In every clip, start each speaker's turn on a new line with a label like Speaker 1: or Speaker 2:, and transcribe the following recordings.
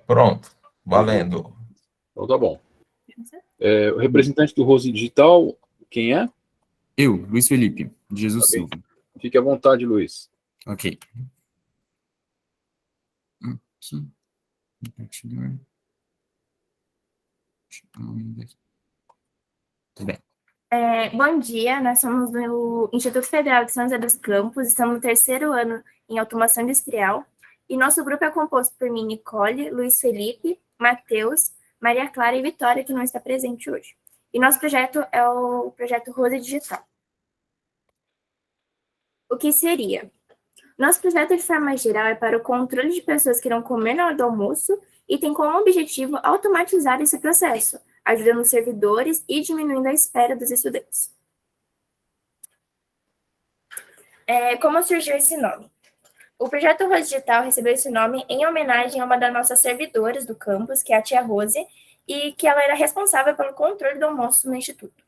Speaker 1: Pronto, valendo.
Speaker 2: Então tá bom. O representante do Rose Digital, quem é?
Speaker 3: Eu, Luiz Felipe, de Jesus
Speaker 2: Tá bem.
Speaker 3: Silva.
Speaker 2: Fique à vontade, Luiz.
Speaker 3: Ok. Aqui. Compartilhar. Tudo bem.
Speaker 4: Bom dia, nós somos do Instituto Federal de São José dos Campos, estamos no terceiro ano em automação industrial, e nosso grupo é composto por mim, Nicole, Luiz Felipe, Matheus, Maria Clara e Vitória, que não está presente hoje. E nosso projeto é o projeto Rose Digital. O que seria? Nosso projeto, de forma geral, é para o controle de pessoas que irão comer na hora do almoço e tem como objetivo automatizar esse processo, ajudando os servidores e diminuindo a espera dos estudantes. Como surgiu esse nome? O projeto Rose Digital recebeu esse nome em homenagem a uma das nossas servidoras do campus, que é a tia Rose, e que ela era responsável pelo controle do almoço no Instituto.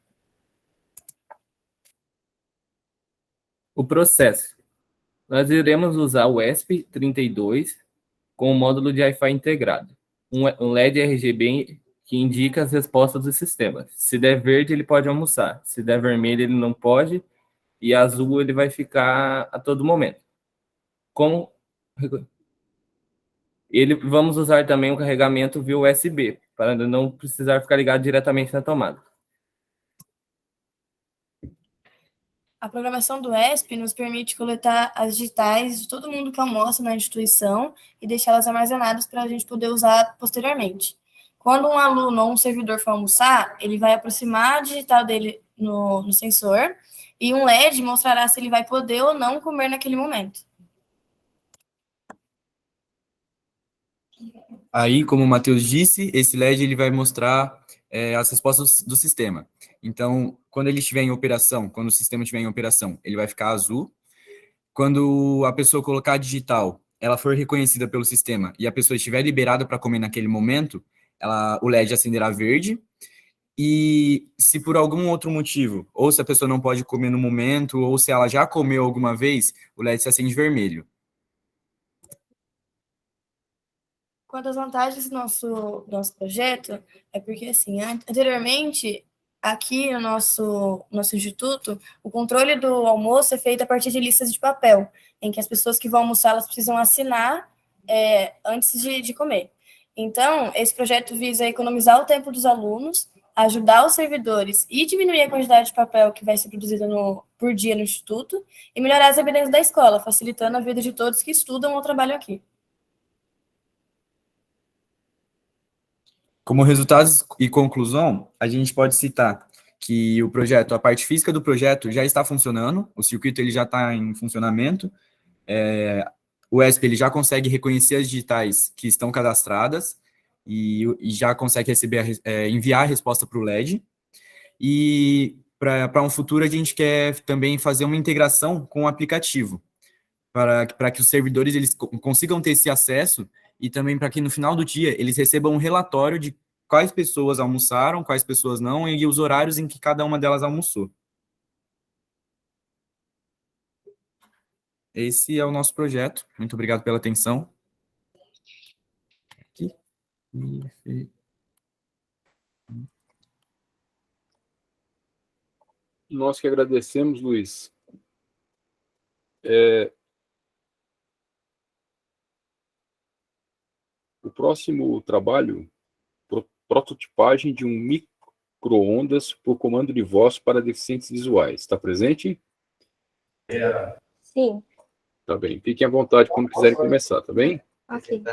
Speaker 5: O processo. Nós iremos usar o ESP32 com o módulo de Wi-Fi integrado. Um LED RGB que indica as respostas do sistema. Se der verde, ele pode almoçar. Se der vermelho, ele não pode. E azul, ele vai ficar a todo momento. Vamos usar também um carregamento via USB, para não precisar ficar ligado diretamente na tomada.
Speaker 6: A programação do ESP nos permite coletar as digitais de todo mundo que almoça na instituição e deixá-las armazenadas para a gente poder usar posteriormente. Quando um aluno ou um servidor for almoçar, ele vai aproximar a digital dele no sensor e um LED mostrará se ele vai poder ou não comer naquele momento.
Speaker 3: Aí, como o Matheus disse, esse LED ele vai mostrar as respostas do sistema. Então, quando ele estiver em operação, quando o sistema estiver em operação, ele vai ficar azul. Quando a pessoa colocar a digital, ela for reconhecida pelo sistema e a pessoa estiver liberada para comer naquele momento, o LED acenderá verde. E se por algum outro motivo, ou se a pessoa não pode comer no momento, ou se ela já comeu alguma vez, o LED se acende vermelho.
Speaker 6: Uma das vantagens do nosso projeto é porque, assim, anteriormente, aqui no nosso instituto, o controle do almoço é feito a partir de listas de papel, em que as pessoas que vão almoçar, elas precisam assinar antes de comer. Então, esse projeto visa economizar o tempo dos alunos, ajudar os servidores e diminuir a quantidade de papel que vai ser produzida por dia no instituto e melhorar as evidências da escola, facilitando a vida de todos que estudam ou trabalham aqui.
Speaker 3: Como resultados e conclusão, a gente pode citar que a parte física do projeto já está funcionando, o circuito ele já está em funcionamento, o ESP ele já consegue reconhecer as digitais que estão cadastradas e já consegue enviar a resposta para o LED. E para um futuro a gente quer também fazer uma integração com o aplicativo, para que os servidores eles consigam ter esse acesso e também para que no final do dia eles recebam um relatório de quais pessoas almoçaram, quais pessoas não, e os horários em que cada uma delas almoçou. Esse é o nosso projeto. Muito obrigado pela atenção. Aqui.
Speaker 2: Nós que agradecemos, Luiz. O próximo trabalho, prototipagem de um micro-ondas por comando de voz para deficientes visuais. Está presente?
Speaker 4: Sim.
Speaker 2: Tá bem. Fiquem à vontade quando quiserem começar, tá bem?
Speaker 4: Ok.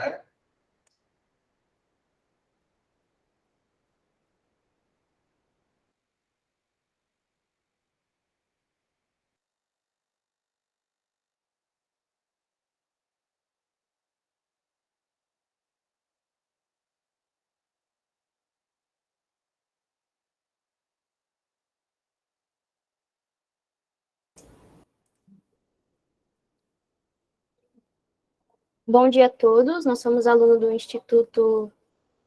Speaker 4: Bom dia a todos, nós somos alunos do Instituto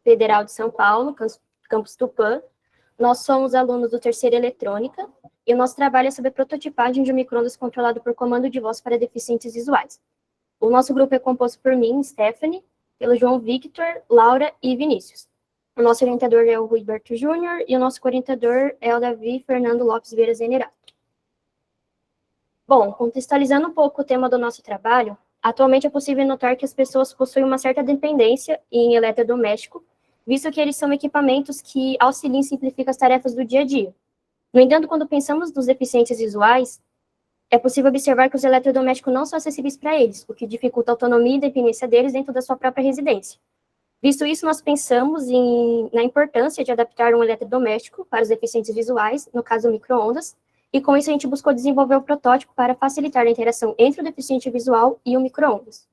Speaker 4: Federal de São Paulo, campus Tupã. Nós somos alunos do terceiro Eletrônica e o nosso trabalho é sobre a prototipagem de um micro-ondas controlado por comando de voz para deficientes visuais. O nosso grupo é composto por mim, Stephanie,
Speaker 7: pelo João Victor, Laura e Vinícius. O nosso orientador é o Ruiberto Júnior e o nosso orientador é o Davi Fernando Lopes Vieira Zenerato. Bom, contextualizando um pouco o tema do nosso trabalho, atualmente é possível notar que as pessoas possuem uma certa dependência em eletrodoméstico, visto que eles são equipamentos que auxiliam e simplificam as tarefas do dia a dia. No entanto, quando pensamos nos deficientes visuais, é possível observar que os eletrodomésticos não são acessíveis para eles, o que dificulta a autonomia e independência deles dentro da sua própria residência. Visto isso, nós pensamos na importância de adaptar um eletrodoméstico para os deficientes visuais, no caso micro-ondas, e com isso a gente buscou desenvolver o protótipo para facilitar a interação entre o deficiente visual e o micro-ondas.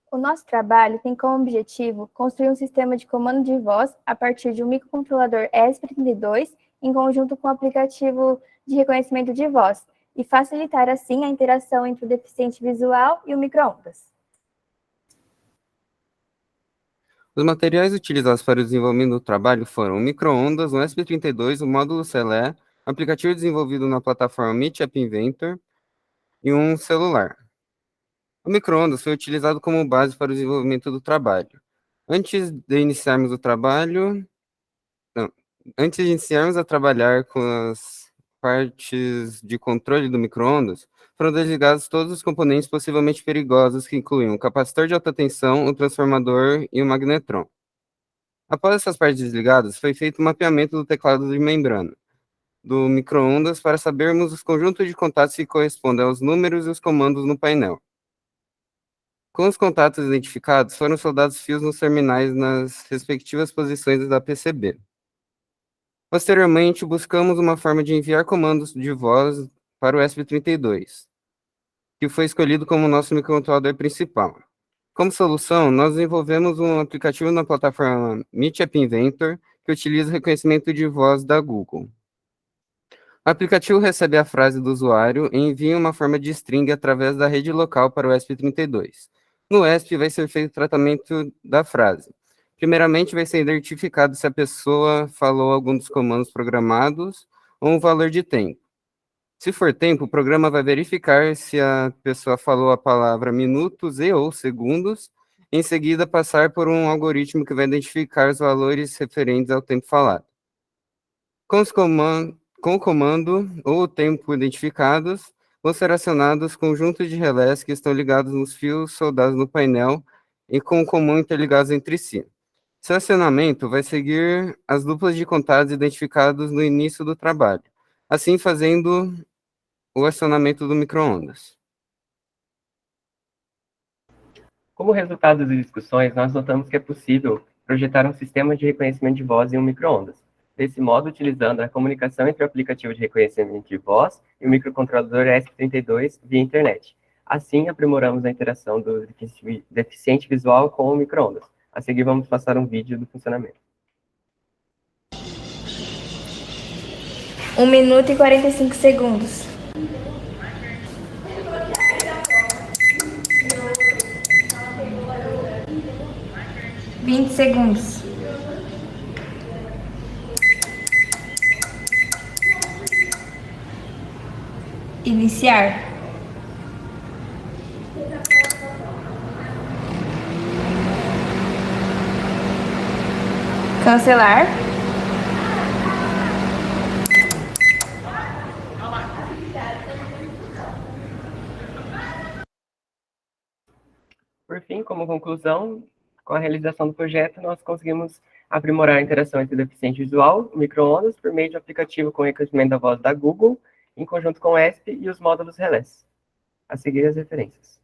Speaker 4: O nosso trabalho tem como objetivo construir um sistema de comando de voz a partir de um microcontrolador ESP32 em conjunto com o aplicativo de reconhecimento de voz e facilitar assim a interação entre o deficiente visual e o micro-ondas.
Speaker 8: Os materiais utilizados para o desenvolvimento do trabalho foram o micro-ondas, o ESP32, o módulo CELE, aplicativo desenvolvido na plataforma Meet App Inventor e um celular. O micro-ondas foi utilizado como base para o desenvolvimento do trabalho. Antes de iniciarmos a trabalhar com as partes de controle do micro-ondas, foram desligados todos os componentes possivelmente perigosos, que incluíam o capacitor de alta tensão, o transformador e o magnetron. Após essas partes desligadas, foi feito o mapeamento do teclado de membrana do micro-ondas para sabermos os conjuntos de contatos que correspondem aos números e os comandos no painel. Com os contatos identificados, foram soldados fios nos terminais nas respectivas posições da PCB. Posteriormente, buscamos uma forma de enviar comandos de voz para o ESP32, que foi escolhido como nosso microcontrolador principal. Como solução, nós desenvolvemos um aplicativo na plataforma Meet App Inventor, que utiliza o reconhecimento de voz da Google. O aplicativo recebe a frase do usuário e envia uma forma de string através da rede local para o ESP32. No ESP vai ser feito o tratamento da frase. Primeiramente, vai ser identificado se a pessoa falou algum dos comandos programados ou um valor de tempo. Se for tempo, o programa vai verificar se a pessoa falou a palavra minutos e ou segundos, em seguida passar por um algoritmo que vai identificar os valores referentes ao tempo falado. Com o comando ou o tempo identificados, vão ser acionados conjuntos de relés que estão ligados nos fios soldados no painel e com o comando interligados entre si. Seu acionamento vai seguir as duplas de contatos identificados no início do trabalho, assim fazendo o acionamento do micro-ondas.
Speaker 9: Como resultado das discussões, nós notamos que é possível projetar um sistema de reconhecimento de voz em um micro-ondas. Desse modo, utilizando a comunicação entre o aplicativo de reconhecimento de voz e o microcontrolador ESP32 via internet. Assim, aprimoramos a interação do deficiente visual com o micro-ondas. A seguir, vamos passar um vídeo do funcionamento.
Speaker 4: 1 minuto e 45 segundos. Vinte segundos. Iniciar. Cancelar.
Speaker 9: Por fim, como conclusão, com a realização do projeto, nós conseguimos aprimorar a interação entre o deficiente visual, o micro-ondas, por meio de um aplicativo com reconhecimento da voz da Google, em conjunto com o ESP e os módulos relés. A seguir, as referências.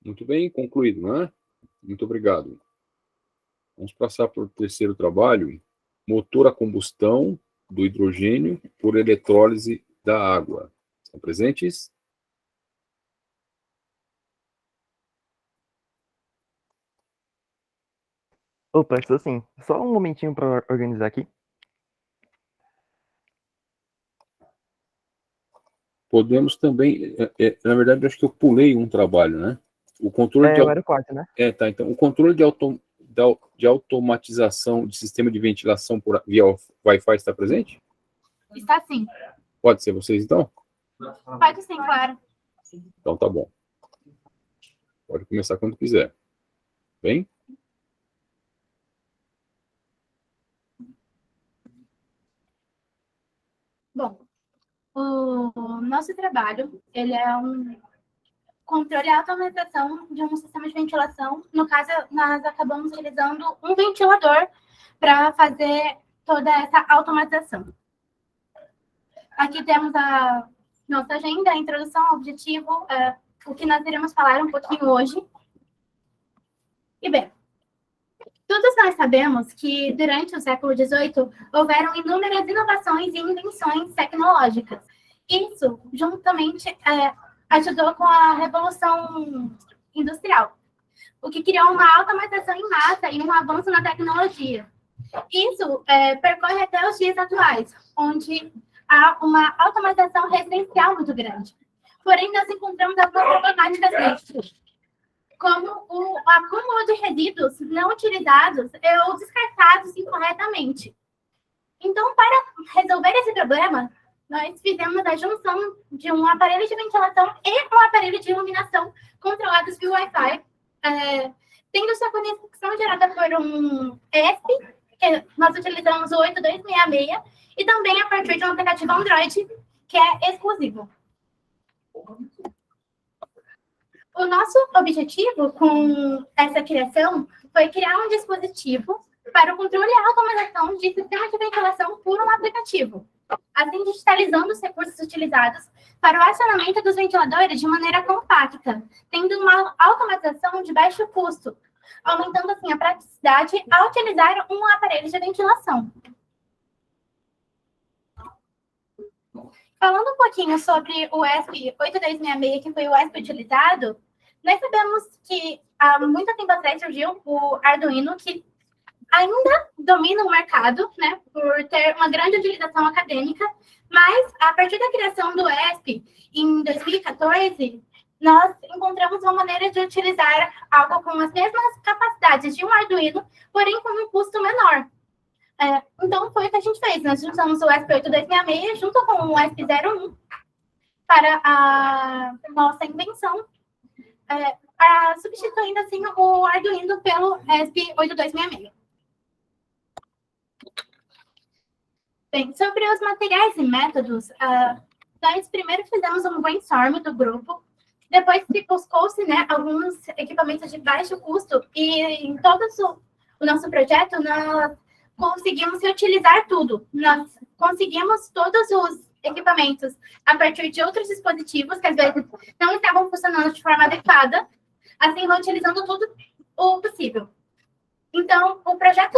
Speaker 2: Muito bem, concluído, né? Muito obrigado. Vamos passar para o terceiro trabalho, motor a combustão do hidrogênio por eletrólise da água. Estão presentes?
Speaker 10: Opa, estou sim. Só um momentinho para organizar aqui.
Speaker 2: Podemos também, na verdade, acho que eu pulei um trabalho, né? O controle
Speaker 10: Eu era o quarto, né?
Speaker 2: tá. Então, o controle de automatização de sistema de ventilação via Wi-Fi está presente?
Speaker 11: Está sim.
Speaker 2: Pode ser vocês, então?
Speaker 11: Pode sim, claro.
Speaker 2: Então, tá bom. Pode começar quando quiser. Bem?
Speaker 11: Bom, o nosso trabalho, ele é um controle e automatização de um sistema de ventilação. No caso, nós acabamos utilizando um ventilador para fazer toda essa automatização. Aqui temos a nossa agenda, a introdução, o objetivo, o que nós iremos falar um pouquinho hoje. E bem, todos nós sabemos que durante o século XVIII houveram inúmeras inovações e invenções tecnológicas. Isso, juntamente, ajudou com a Revolução Industrial, o que criou uma automatização em massa e um avanço na tecnologia. Isso percorre até os dias atuais, onde há uma automatização residencial muito grande. Porém, nós encontramos algumas problemáticas nisso, como o acúmulo de resíduos não utilizados ou descartados incorretamente. Então, para resolver esse problema, nós fizemos a junção de um aparelho de ventilação e um aparelho de iluminação controlados pelo Wi-Fi, tendo sua conexão gerada por um ESP, que nós utilizamos o 8266, e também a partir de um aplicativo Android, que é exclusivo. O nosso objetivo com essa criação foi criar um dispositivo para o controle e automatização de sistemas de ventilação por um aplicativo, assim digitalizando os recursos utilizados para o acionamento dos ventiladores de maneira compacta, tendo uma automatização de baixo custo, aumentando assim a praticidade ao utilizar um aparelho de ventilação. Falando um pouquinho sobre o ESP 8266, que foi o ESP utilizado, nós sabemos que há muito tempo atrás surgiu o Arduino, que ainda domina o mercado, né, por ter uma grande utilização acadêmica, mas a partir da criação do ESP, em 2014, nós encontramos uma maneira de utilizar algo com as mesmas capacidades de um Arduino, porém com um custo menor. Então, foi o que a gente fez. Nós juntamos o ESP8266 junto com o ESP01 para a nossa invenção, substituindo, assim, o Arduino pelo ESP8266. Bem, sobre os materiais e métodos, nós primeiro fizemos um brainstorm do grupo, depois se buscou-se, né, alguns equipamentos de baixo custo, e em todo o nosso projeto, nós conseguimos reutilizar tudo. Nós conseguimos todos os equipamentos a partir de outros dispositivos que às vezes não estavam funcionando de forma adequada, assim, reutilizando tudo o possível. Então, o projeto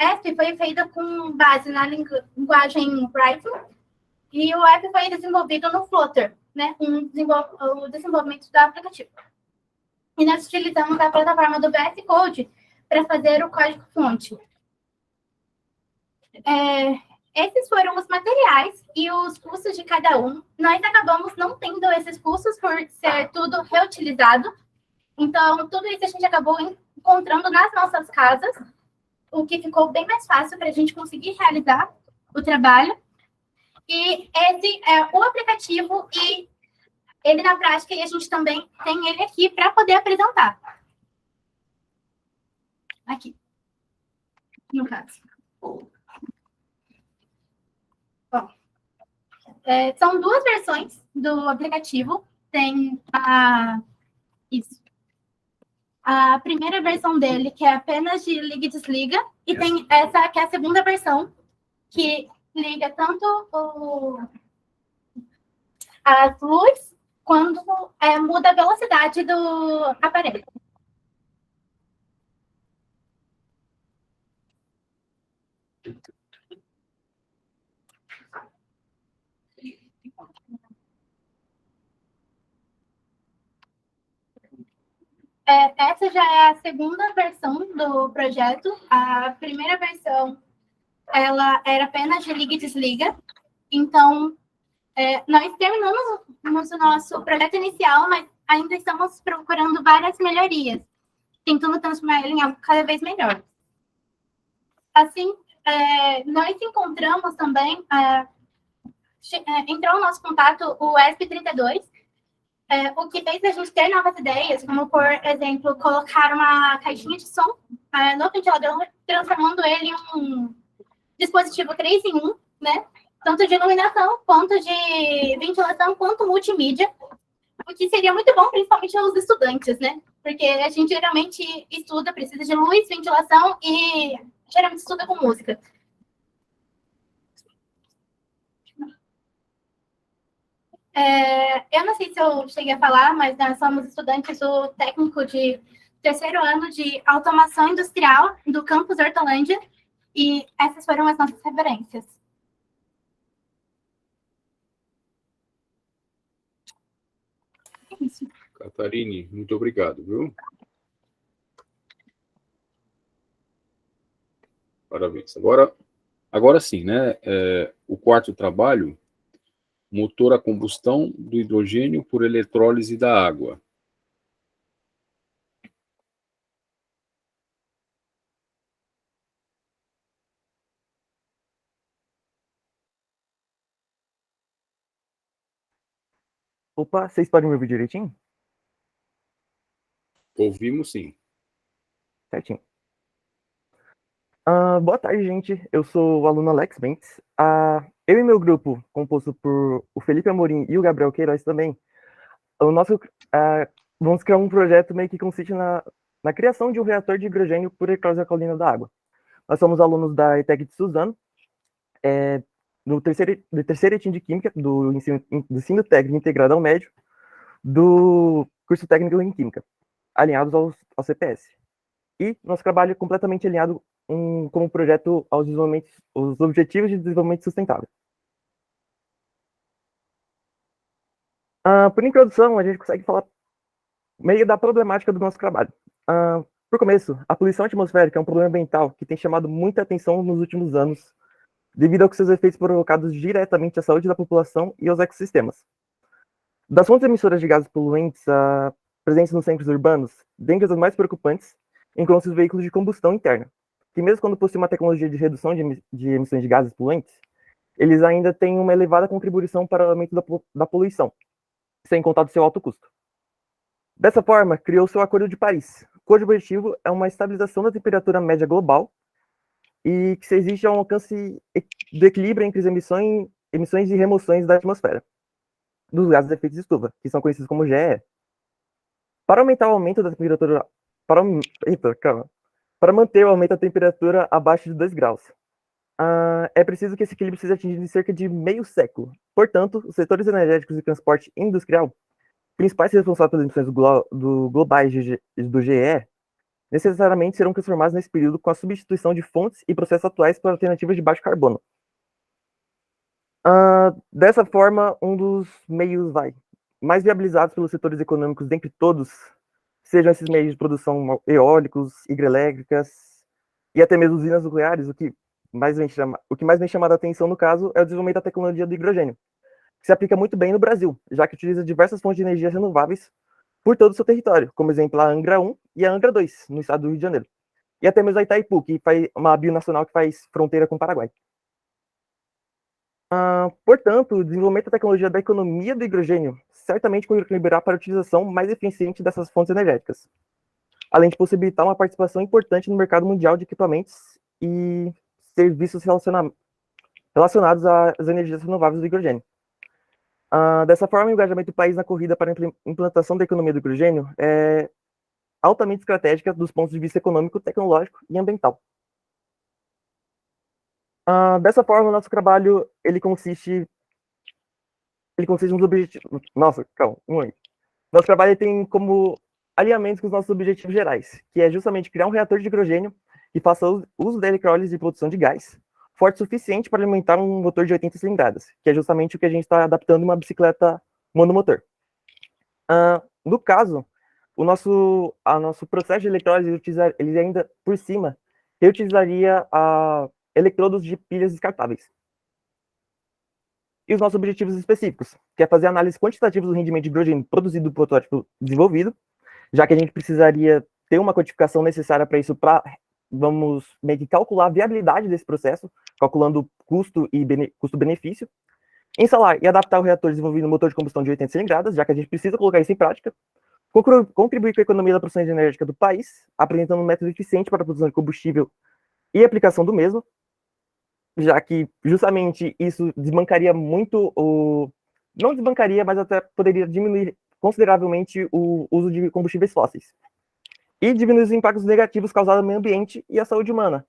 Speaker 11: ESP foi feito com base na linguagem Python e o app foi desenvolvido no Flutter, né, o desenvolvimento do aplicativo. E nós utilizamos a plataforma do VS Code para fazer o código-fonte. Esses foram os materiais e os custos de cada um. Nós acabamos não tendo esses custos por ser tudo reutilizado. Então, tudo isso a gente acabou encontrando nas nossas casas, o que ficou bem mais fácil para a gente conseguir realizar o trabalho. E esse é o aplicativo e ele na prática, e a gente também tem ele aqui para poder apresentar. Aqui, no caso. Bom, são duas versões do aplicativo. Tem a primeira versão dele, que é apenas de liga e desliga, e tem essa que é a segunda versão, que liga tanto as luzes, quando muda a velocidade do aparelho. Essa já é a segunda versão do projeto. A primeira versão, ela era apenas de liga e desliga. Então, nós terminamos o nosso projeto inicial, mas ainda estamos procurando várias melhorias, tentando transformar ele em algo cada vez melhor. Assim, nós encontramos também, entrou no nosso contato o ESP32, o que fez a gente ter novas ideias, como, por exemplo, colocar uma caixinha de som no ventilador, transformando ele em um dispositivo 3 em 1, né? Tanto de iluminação, quanto de ventilação, quanto multimídia, o que seria muito bom, principalmente aos estudantes, né? Porque a gente geralmente estuda, precisa de luz, ventilação e geralmente estuda com música. Eu não sei se eu cheguei a falar, mas nós somos estudantes do técnico de terceiro ano de automação industrial do campus Hortolândia, e essas foram as nossas referências. É isso.
Speaker 2: Catarine, muito obrigado, viu? Parabéns. Agora sim, né? O quarto trabalho, motor a combustão do hidrogênio por eletrólise da água.
Speaker 10: Opa, vocês podem me ouvir direitinho?
Speaker 2: Ouvimos sim.
Speaker 10: Certinho. Boa tarde, gente. Eu sou o aluno Alex Bentes. Eu e meu grupo, composto por o Felipe Amorim e o Gabriel Queiroz também, vamos criar um projeto meio que consiste na criação de um reator de hidrogênio por eletrólise alcalina da água. Nós somos alunos da ETEC de Suzano, do terceiro ETIM de Química, do ensino técnico integrado ao médio, do curso técnico em Química, alinhados ao CPS. E nosso trabalho é completamente alinhado como projeto aos Objetivos de Desenvolvimento Sustentável. Por introdução, a gente consegue falar meio da problemática do nosso trabalho. Por começo, a poluição atmosférica é um problema ambiental que tem chamado muita atenção nos últimos anos, devido aos seus efeitos provocados diretamente à saúde da população e aos ecossistemas. Das fontes emissoras de gases poluentes presentes nos centros urbanos, dentre as mais preocupantes, encontram-se os veículos de combustão interna, que mesmo quando possuem uma tecnologia de redução de emissões de gases poluentes, eles ainda têm uma elevada contribuição para o aumento da poluição, sem contar do seu alto custo. Dessa forma, criou-se o Acordo de Paris, cujo objetivo é uma estabilização da temperatura média global e que se existe um alcance do equilíbrio entre as emissões e remoções da atmosfera dos gases de efeito de estufa, que são conhecidos como GEE. Para aumentar o aumento da temperatura, para manter o aumento da temperatura abaixo de 2 graus, é preciso que esse equilíbrio seja atingido em cerca de meio século. Portanto, os setores energéticos e transporte industrial, principais responsáveis pelas emissões globais do GE, necessariamente serão transformados nesse período com a substituição de fontes e processos atuais por alternativas de baixo carbono. Dessa forma, um dos meios mais viabilizados pelos setores econômicos dentre todos, sejam esses meios de produção eólicos, hidrelétricas e até mesmo usinas nucleares, o que mais vem chamado a atenção no caso é o desenvolvimento da tecnologia do hidrogênio, que se aplica muito bem no Brasil, já que utiliza diversas fontes de energia renováveis por todo o seu território, como exemplo a Angra 1 e a Angra 2, no estado do Rio de Janeiro. E até mesmo a Itaipu, que faz uma bionacional que faz fronteira com o Paraguai. Portanto, o desenvolvimento da tecnologia da economia do hidrogênio certamente contribuirá para a utilização mais eficiente dessas fontes energéticas, além de possibilitar uma participação importante no mercado mundial de equipamentos e serviços relacionados às energias renováveis do hidrogênio. Dessa forma, o engajamento do país na corrida para a implantação da economia do hidrogênio é altamente estratégica dos pontos de vista econômico, tecnológico e ambiental. Dessa forma, o nosso trabalho consiste nos objetivos. Nossa, calma, Nosso trabalho tem como alinhamento com os nossos objetivos gerais, que é justamente criar um reator de hidrogênio que faça uso da eletrólise de produção de gás, forte o suficiente para alimentar um motor de 80 cilindradas, que é justamente o que a gente está adaptando em uma bicicleta monomotor. No caso, o nosso processo de eletrólise, ele ainda, por cima, reutilizaria eletrodos de pilhas descartáveis. e os nossos objetivos específicos, que é fazer análise quantitativa do rendimento de hidrogênio produzido do protótipo desenvolvido, já que a gente precisaria ter uma quantificação necessária para isso, para vamos meio que calcular a viabilidade desse processo, calculando custo e custo-benefício, instalar e adaptar o reator desenvolvido no motor de combustão de 80 cilindradas, já que a gente precisa colocar isso em prática, contribuir com a economia da produção energética do país, apresentando um método eficiente para a produção de combustível e aplicação do mesmo, já que justamente isso desbancaria muito não desbancaria, mas até poderia diminuir consideravelmente o uso de combustíveis fósseis. E diminuir os impactos negativos causados ao meio ambiente e à saúde humana,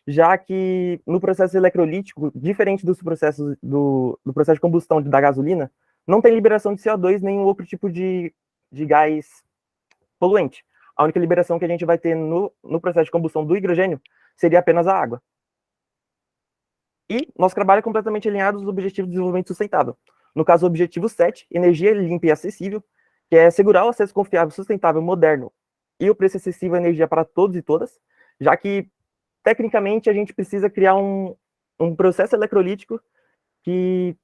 Speaker 10: já que no processo eletrolítico, diferente dos processos do processo de combustão da gasolina, não tem liberação de CO2 nem outro tipo de gás poluente. A única liberação que a gente vai ter no processo de combustão do hidrogênio seria apenas a água. E nosso trabalho é completamente alinhado aos Objetivos de Desenvolvimento Sustentável. No caso, o objetivo 7, energia limpa e acessível, que é assegurar o acesso confiável, sustentável, moderno e o preço acessível à energia para todos e todas, já que, tecnicamente, a gente precisa criar um processo eletrolítico que,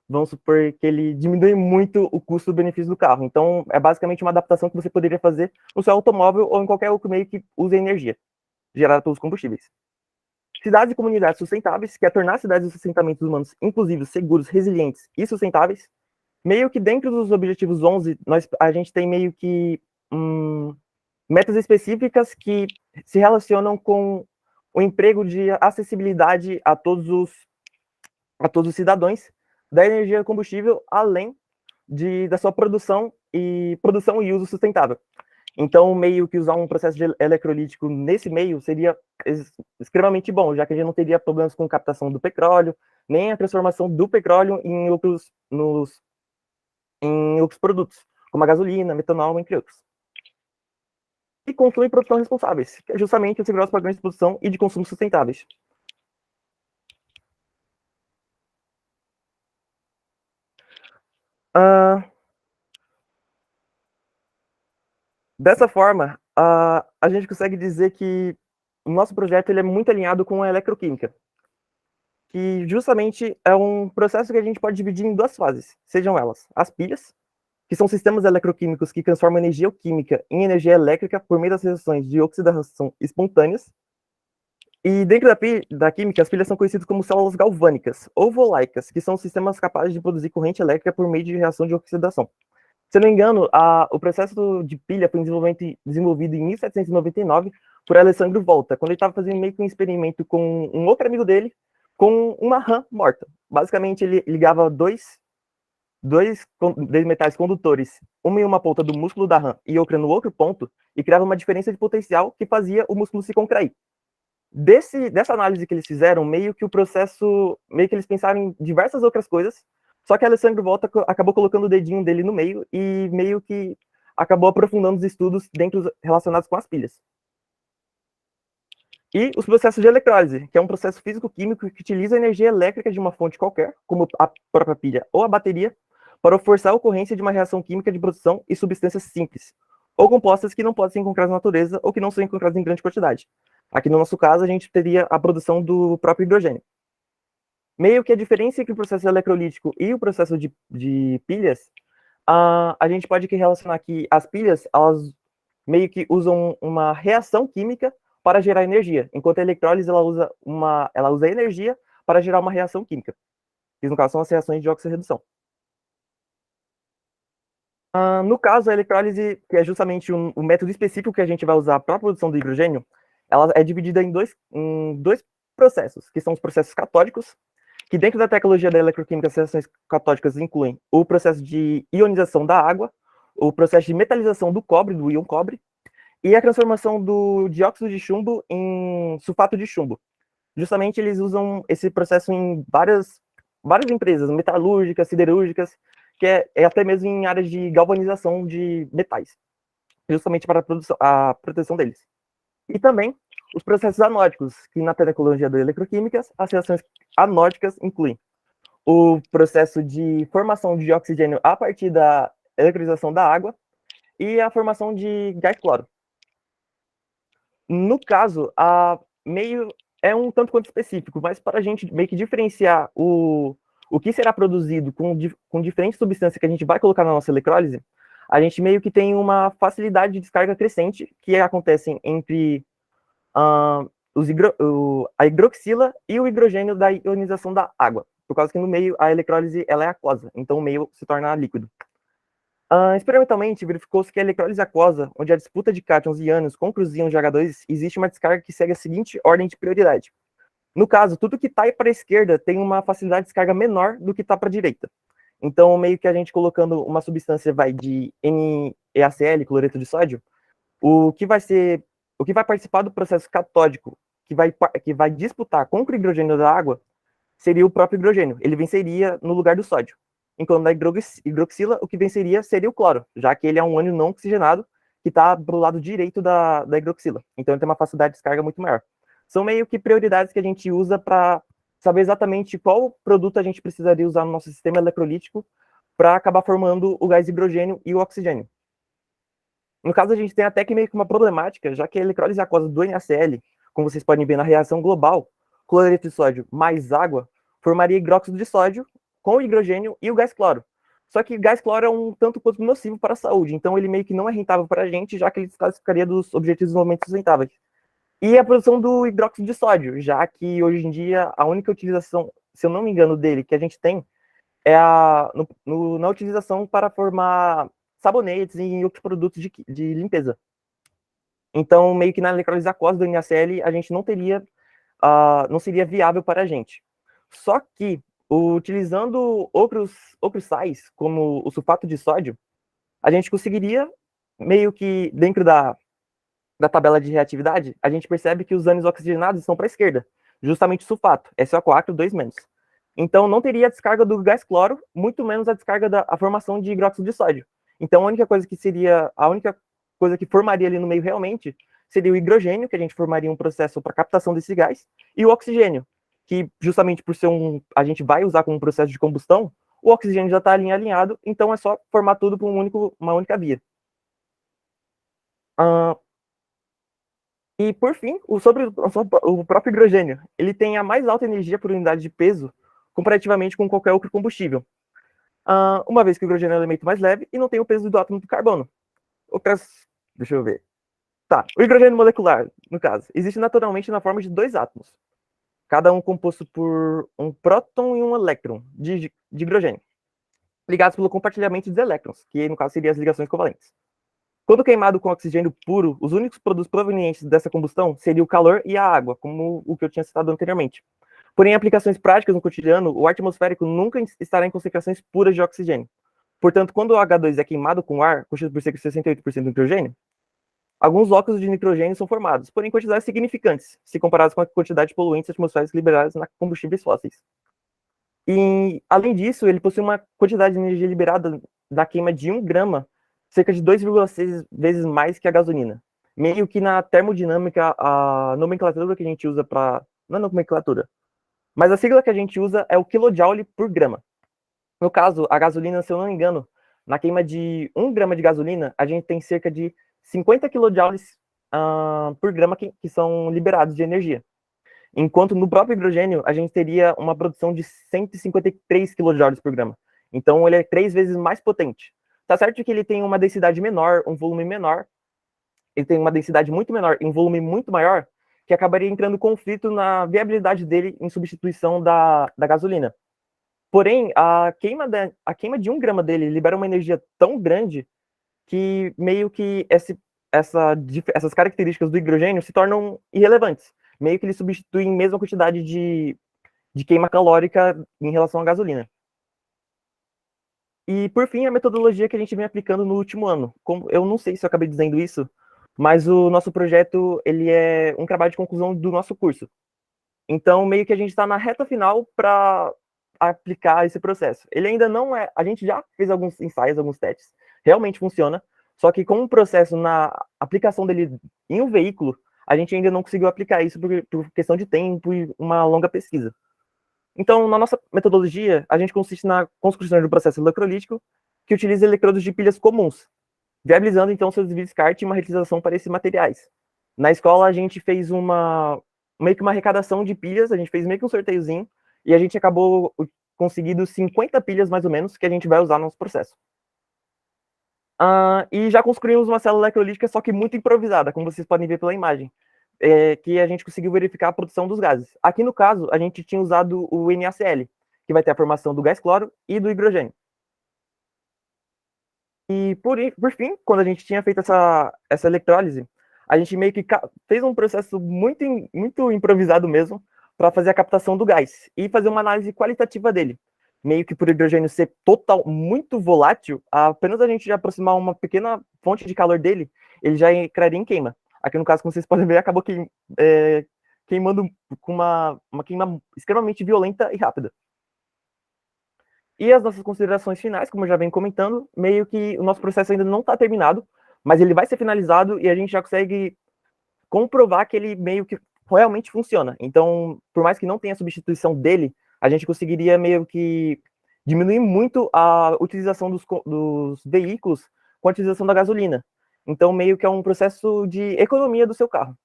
Speaker 10: vamos supor, que ele diminui muito o custo-benefício do carro. Então, é basicamente uma adaptação que você poderia fazer no seu automóvel ou em qualquer outro meio que use energia gerada pelos combustíveis. Cidades e comunidades sustentáveis, que é tornar cidades e assentamentos humanos inclusivos, seguros, resilientes e sustentáveis. Meio que dentro dos objetivos 11, a gente tem meio que metas específicas que se relacionam com o emprego de acessibilidade a todos os cidadãos da energia combustível, além da sua produção e uso sustentável. Então, meio que usar um processo eletrolítico nesse meio seria extremamente bom, já que a gente não teria problemas com captação do petróleo, nem a transformação do petróleo em outros produtos, como a gasolina, metanol, entre outros. E consumo e produção responsáveis, que é justamente assegurar os padrões de produção e de consumo sustentáveis. Dessa forma, a gente consegue dizer que o nosso projeto ele é muito alinhado com a eletroquímica, que justamente é um processo que a gente pode dividir em duas fases, sejam elas as pilhas, que são sistemas eletroquímicos que transformam energia química em energia elétrica por meio das reações de oxidação espontâneas. E dentro da química, as pilhas são conhecidas como células galvânicas ou volaicas, que são sistemas capazes de produzir corrente elétrica por meio de reação de oxidação. Se eu não me engano, o processo de pilha foi desenvolvido em 1799 por Alessandro Volta, quando ele estava fazendo meio que um experimento com um outro amigo dele, com uma rã morta. Basicamente, ele ligava dois metais condutores, uma em uma ponta do músculo da rã e outra no outro ponto, e criava uma diferença de potencial que fazia o músculo se contrair. Dessa análise que eles fizeram, meio que eles pensaram em diversas outras coisas, só que Alessandro Volta acabou colocando o dedinho dele no meio e meio que acabou aprofundando os estudos relacionados com as pilhas. E os processos de eletrólise, que é um processo físico-químico que utiliza a energia elétrica de uma fonte qualquer, como a própria pilha ou a bateria, para forçar a ocorrência de uma reação química de produção e substâncias simples, ou compostas que não podem ser encontradas na natureza ou que não são encontradas em grande quantidade. Aqui no nosso caso, a gente teria a produção do próprio hidrogênio. Meio que a diferença entre o processo eletrolítico e o processo de pilhas, a gente pode relacionar que as pilhas, elas meio que usam uma reação química para gerar energia, enquanto a eletrólise ela usa energia para gerar uma reação química, que no caso são as reações de oxirredução. No caso, a eletrólise, que é justamente um método específico que a gente vai usar para a produção do hidrogênio, ela é dividida em dois processos, que são os processos catódicos, que dentro da tecnologia da eletroquímica, as reações catódicas incluem o processo de ionização da água, o processo de metalização do cobre, do íon cobre, e a transformação do dióxido de chumbo em sulfato de chumbo. Justamente eles usam esse processo em várias empresas, metalúrgicas, siderúrgicas, que é até mesmo em áreas de galvanização de metais, justamente para a proteção deles. E também os processos anódicos, que na tecnologia da eletroquímica, as reações anódicas incluem o processo de formação de oxigênio a partir da eletrização da água e a formação de gás cloro. No caso, meio é um tanto quanto específico, mas para a gente meio que diferenciar o o que será produzido com diferentes substâncias que a gente vai colocar na nossa eletrólise, a gente meio que tem uma facilidade de descarga crescente que acontece entre a hidroxila e o hidrogênio da ionização da água, por causa que no meio a eletrólise ela é aquosa, então o meio se torna líquido. Experimentalmente, verificou-se que a eletrólise aquosa, onde a disputa de cátions e ânions com cruz íons de H2, existe uma descarga que segue a seguinte ordem de prioridade. No caso, tudo que está para a esquerda tem uma facilidade de descarga menor do que está para a direita. Então, meio que a gente colocando uma substância vai de NeACl, cloreto de sódio, o que vai participar do processo catódico, que vai disputar com o hidrogênio da água, seria o próprio hidrogênio. Ele venceria no lugar do sódio. Enquanto na hidroxila, o que venceria seria o cloro, já que ele é um ânion não oxigenado que está do lado direito da hidroxila. Então, ele tem uma facilidade de descarga muito maior. São meio que prioridades que a gente usa para saber exatamente qual produto a gente precisaria usar no nosso sistema eletrolítico para acabar formando o gás hidrogênio e o oxigênio. No caso, a gente tem até que meio que uma problemática, já que a eletrólise aquosa do NaCl, como vocês podem ver na reação global, cloreto de sódio mais água, formaria hidróxido de sódio com o hidrogênio e o gás cloro. Só que o gás cloro é um tanto quanto nocivo para a saúde, então ele meio que não é rentável para a gente, já que ele desclassificaria dos Objetivos de Desenvolvimento Sustentáveis. E a produção do hidróxido de sódio, já que hoje em dia a única utilização, se eu não me engano, dele que a gente tem é na utilização para formar sabonetes e outros produtos de limpeza. Então, meio que na eletrólise aquosa do NaCl, a gente não seria viável para a gente. Só que, utilizando outros sais, como o sulfato de sódio, a gente conseguiria, meio que dentro da tabela de reatividade, a gente percebe que os ânions oxigenados estão para a esquerda, justamente o sulfato, SO4 2-. Então, não teria a descarga do gás cloro, muito menos a descarga da formação de hidróxido de sódio. Então, a única coisa que formaria ali no meio realmente seria o hidrogênio, que a gente formaria um processo para captação desse gás, e o oxigênio, que justamente por ser a gente vai usar como um processo de combustão, o oxigênio já está alinhado, então é só formar tudo por uma única via. E, por fim, sobre o próprio hidrogênio, ele tem a mais alta energia por unidade de peso comparativamente com qualquer outro combustível. Uma vez que o hidrogênio é o elemento mais leve e não tem o peso do átomo do carbono. Deixa eu ver. Tá, o hidrogênio molecular, no caso, existe naturalmente na forma de 2 átomos, cada um composto por um próton e um elétron de hidrogênio, ligados pelo compartilhamento dos elétrons, que no caso seriam as ligações covalentes. Quando queimado com oxigênio puro, os únicos produtos provenientes dessa combustão seriam o calor e a água, como o que eu tinha citado anteriormente. Porém, em aplicações práticas no cotidiano, o ar atmosférico nunca estará em concentrações puras de oxigênio. Portanto, quando o H2 é queimado com ar, constituído por cerca de 68% de nitrogênio, alguns óxidos de nitrogênio são formados, porém quantidades significantes, se comparados com a quantidade de poluentes atmosféricos liberados na combustíveis fósseis. E, além disso, ele possui uma quantidade de energia liberada da queima de 1 grama, cerca de 2,6 vezes mais que a gasolina. Meio que na termodinâmica, a nomenclatura que a gente usa para... Não é nomenclatura, mas a sigla que a gente usa é o kJ por grama. No caso, a gasolina, se eu não me engano, na queima de 1 grama de gasolina, a gente tem cerca de 50 kJ por grama que são liberados de energia. Enquanto no próprio hidrogênio, a gente teria uma produção de 153 kJ por grama. Então, ele é 3 vezes mais potente. Tá certo que ele tem uma densidade menor, um volume menor, ele tem uma densidade muito menor e um volume muito maior, que acabaria entrando em conflito na viabilidade dele em substituição da gasolina. Porém, a queima de 1 grama dele libera uma energia tão grande que meio que essas características do hidrogênio se tornam irrelevantes. Meio que ele substitui a mesma quantidade de queima calórica em relação à gasolina. E, por fim, a metodologia que a gente vem aplicando no último ano. Eu não sei se eu acabei dizendo isso, mas o nosso projeto ele é um trabalho de conclusão do nosso curso. Então, meio que a gente está na reta final para aplicar esse processo. Ele ainda não é... A gente já fez alguns ensaios, alguns testes. Realmente funciona. Só que com o processo na aplicação dele em um veículo, a gente ainda não conseguiu aplicar isso por questão de tempo e uma longa pesquisa. Então, na nossa metodologia, a gente consiste na construção de um processo eletrolítico que utiliza eletrodos de pilhas comuns, viabilizando, então, seu descarte e uma reutilização para esses materiais. Na escola, a gente fez meio que uma arrecadação de pilhas, a gente fez meio que um sorteiozinho, e a gente acabou conseguido 50 pilhas, mais ou menos, que a gente vai usar no nosso processo. E já construímos uma célula eletrolítica, só que muito improvisada, como vocês podem ver pela imagem, que a gente conseguiu verificar a produção dos gases. Aqui, no caso, a gente tinha usado o NaCl, que vai ter a formação do gás cloro e do hidrogênio. E, por fim, quando a gente tinha feito essa eletrólise, a gente meio que fez um processo muito improvisado mesmo, para fazer a captação do gás e fazer uma análise qualitativa dele. Meio que por hidrogênio ser muito volátil, apenas a gente já aproximar uma pequena fonte de calor dele, ele já entraria em queima. Aqui no caso, como vocês podem ver, acabou queimando com uma queima extremamente violenta e rápida. E as nossas considerações finais, como eu já venho comentando, meio que o nosso processo ainda não está terminado, mas ele vai ser finalizado e a gente já consegue comprovar que ele meio que realmente funciona. Então, por mais que não tenha substituição dele, a gente conseguiria meio que diminuir muito a utilização dos veículos com a utilização da gasolina. Então, meio que é um processo de economia do seu carro.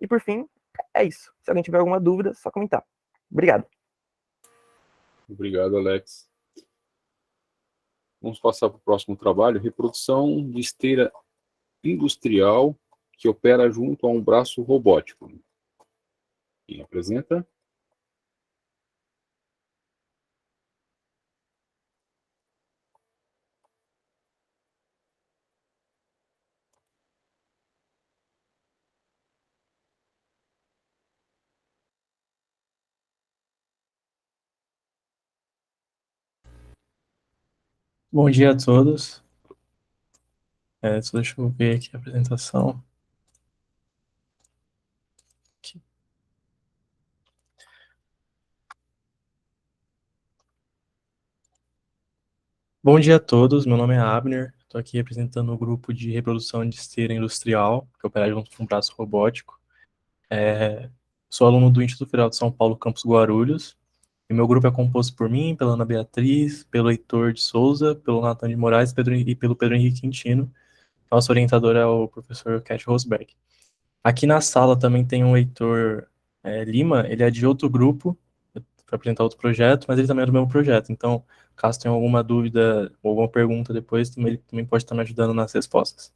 Speaker 10: E, por fim, é isso. Se alguém tiver alguma dúvida, só comentar. Obrigado.
Speaker 2: Obrigado, Alex. Vamos passar para o próximo trabalho. Reprodução de esteira industrial que opera junto a um braço robótico. Quem apresenta?
Speaker 12: Bom dia a todos. Deixa eu ver aqui a apresentação. Aqui. Bom dia a todos, meu nome é Abner, estou aqui representando o grupo de reprodução de esteira industrial, que opera junto com um braço robótico. Sou aluno do Instituto Federal de São Paulo, campus Guarulhos, e meu grupo é composto por mim, pela Ana Beatriz, pelo Heitor de Souza, pelo Nathan de Moraes e pelo Pedro Henrique Quintino. Nosso orientador é o professor Cat Rosberg. Aqui na sala também tem o Heitor Lima, ele é de outro grupo, para apresentar outro projeto, mas ele também é do mesmo projeto. Então, caso tenha alguma dúvida ou alguma pergunta depois, ele também pode estar me ajudando nas respostas.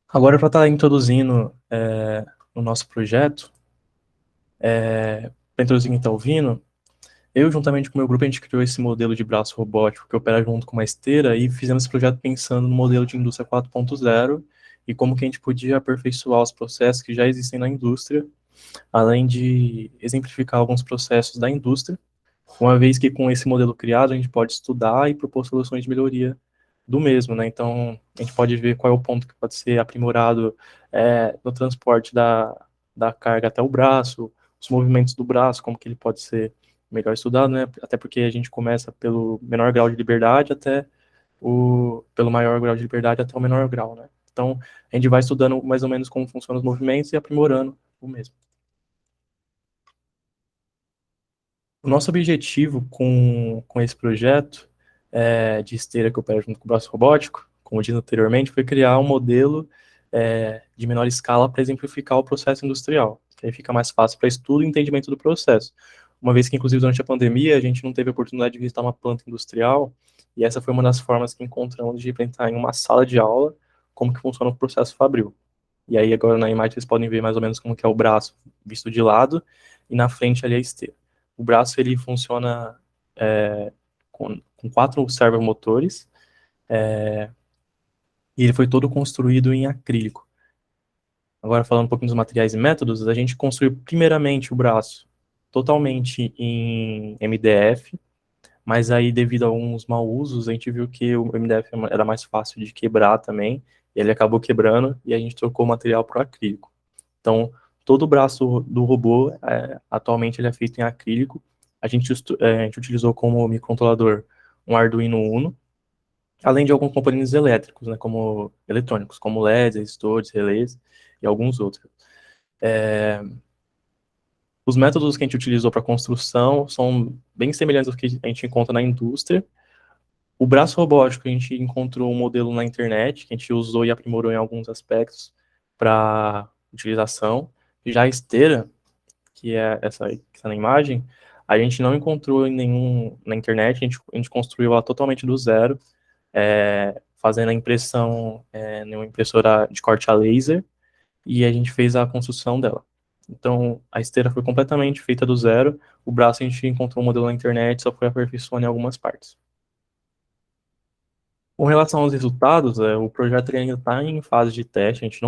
Speaker 12: Agora, para estar introduzindo o nosso projeto, para introduzir quem está ouvindo, eu, juntamente com o meu grupo, a gente criou esse modelo de braço robótico que opera junto com uma esteira e fizemos esse projeto pensando no modelo de indústria 4.0 e como que a gente podia aperfeiçoar os processos que já existem na indústria, além de exemplificar alguns processos da indústria, uma vez que com esse modelo criado a gente pode estudar e propor soluções de melhoria do mesmo, né? Então, a gente pode ver qual é o ponto que pode ser aprimorado no transporte da carga até o braço, os movimentos do braço, como que ele pode ser melhor estudado, né? Até porque a gente começa pelo menor grau de liberdade pelo maior grau de liberdade até o menor grau, né? Então, a gente vai estudando mais ou menos como funcionam os movimentos e aprimorando o mesmo. O nosso objetivo com esse projeto de esteira que opera junto com o braço robótico, como eu disse anteriormente, foi criar um modelo de menor escala para exemplificar o processo industrial, que aí fica mais fácil para estudo e entendimento do processo. Uma vez que, inclusive, durante a pandemia, a gente não teve a oportunidade de visitar uma planta industrial, e essa foi uma das formas que encontramos de representar em uma sala de aula como que funciona o processo fabril. E aí, agora na imagem, vocês podem ver mais ou menos como que é o braço visto de lado, e na frente ali a esteira. O braço, ele funciona com 4 servomotores, e ele foi todo construído em acrílico. Agora, falando um pouquinho dos materiais e métodos, a gente construiu primeiramente o braço totalmente em MDF, mas aí, devido a alguns mau usos, a gente viu que o MDF era mais fácil de quebrar também, e ele acabou quebrando, e a gente trocou o material para o acrílico. Então, todo o braço do robô, atualmente, ele é feito em acrílico. A gente utilizou como microcontrolador um Arduino Uno, além de alguns componentes elétricos, né, como eletrônicos, como LEDs, resistores, relés e alguns outros. Os métodos que a gente utilizou para construção são bem semelhantes aos que a gente encontra na indústria. O braço robótico, a gente encontrou um modelo na internet, que a gente usou e aprimorou em alguns aspectos para utilização. Já a esteira, que é essa aí que está na imagem, A gente não encontrou na internet, a gente construiu ela totalmente do zero, fazendo a impressão em uma impressora de corte a laser, e a gente fez a construção dela. Então, a esteira foi completamente feita do zero, o braço a gente encontrou um modelo na internet, só foi aperfeiçoando em algumas partes. Com relação aos resultados, o projeto ele ainda está em fase de teste, a gente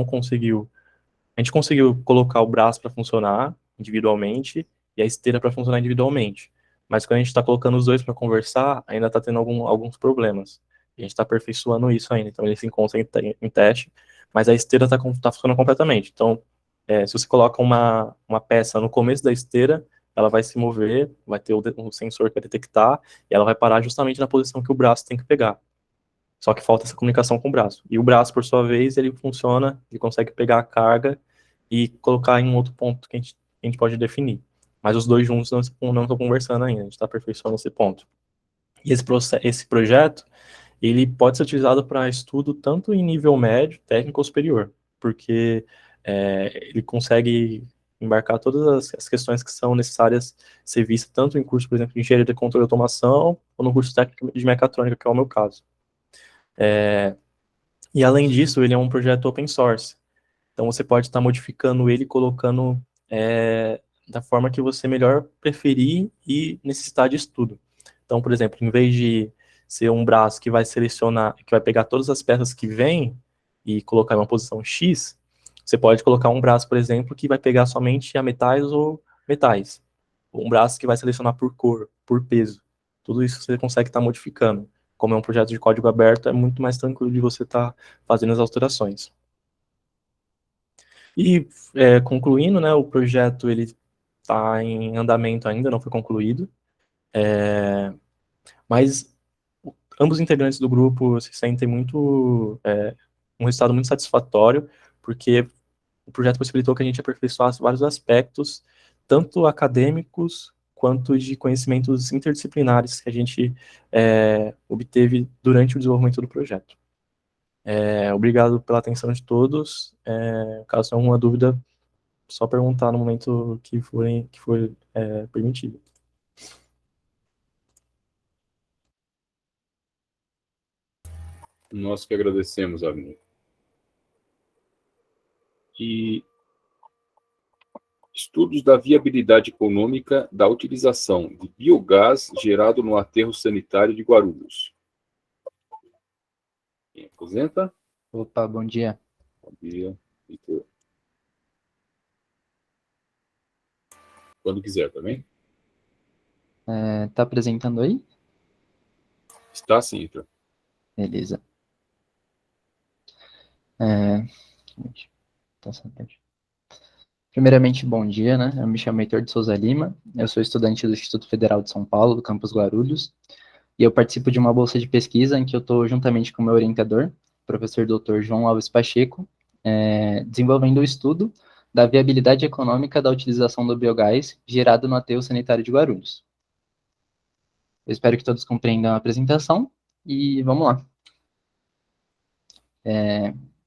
Speaker 12: conseguiu colocar o braço para funcionar individualmente e a esteira para funcionar individualmente. Mas quando a gente está colocando os dois para conversar, ainda está tendo alguns problemas. A gente está aperfeiçoando isso ainda. Então, ele se encontra em teste, mas a esteira está funcionando completamente. Então, se você coloca uma peça no começo da esteira, ela vai se mover, vai ter um sensor que vai detectar, e ela vai parar justamente na posição que o braço tem que pegar. Só que falta essa comunicação com o braço. E o braço, por sua vez, ele funciona, ele consegue pegar a carga e colocar em um outro ponto que a gente pode definir. Mas os dois juntos não estão conversando ainda, a gente está aperfeiçoando esse ponto. E esse projeto, ele pode ser utilizado para estudo tanto em nível médio, técnico ou superior, porque ele consegue embarcar todas as questões que são necessárias ser vistas tanto em curso, por exemplo, de engenharia de controle e automação, ou no curso técnico de mecatrônica, que é o meu caso. E além disso, ele é um projeto open source. Então você pode estar modificando ele, colocando da forma que você melhor preferir e necessitar de estudo. Então, por exemplo, em vez de ser um braço que vai selecionar, que vai pegar todas as peças que vêm e colocar em uma posição X, você pode colocar um braço, por exemplo, que vai pegar somente a metais ou metais. Um braço que vai selecionar por cor, por peso. Tudo isso você consegue estar modificando. Como é um projeto de código aberto, é muito mais tranquilo de você estar fazendo as alterações. E, concluindo, né, o projeto ele está em andamento ainda, não foi concluído, mas ambos os integrantes do grupo se sentem um resultado muito satisfatório, porque o projeto possibilitou que a gente aperfeiçoasse vários aspectos, tanto acadêmicos quanto de conhecimentos interdisciplinares que a gente obteve durante o desenvolvimento do projeto. Obrigado pela atenção de todos. Caso tenha alguma dúvida, só perguntar no momento que for permitido.
Speaker 2: Nós que agradecemos, amigo. E estudos da viabilidade econômica da utilização de biogás gerado no aterro sanitário de Guarulhos. Quem apresenta?
Speaker 13: Opa, bom dia.
Speaker 2: Bom dia, Heitor. Quando quiser, também.
Speaker 13: Tá apresentando aí?
Speaker 2: Está sim, Heitor.
Speaker 13: Beleza. Primeiramente, bom dia, né? Eu me chamo Heitor de Souza Lima, eu sou estudante do Instituto Federal de São Paulo, do campus Guarulhos, e eu participo de uma bolsa de pesquisa em que eu estou juntamente com o meu orientador, professor Dr. João Alves Pacheco, desenvolvendo o estudo da viabilidade econômica da utilização do biogás gerado no aterro sanitário de Guarulhos. Eu espero que todos compreendam a apresentação, e vamos lá.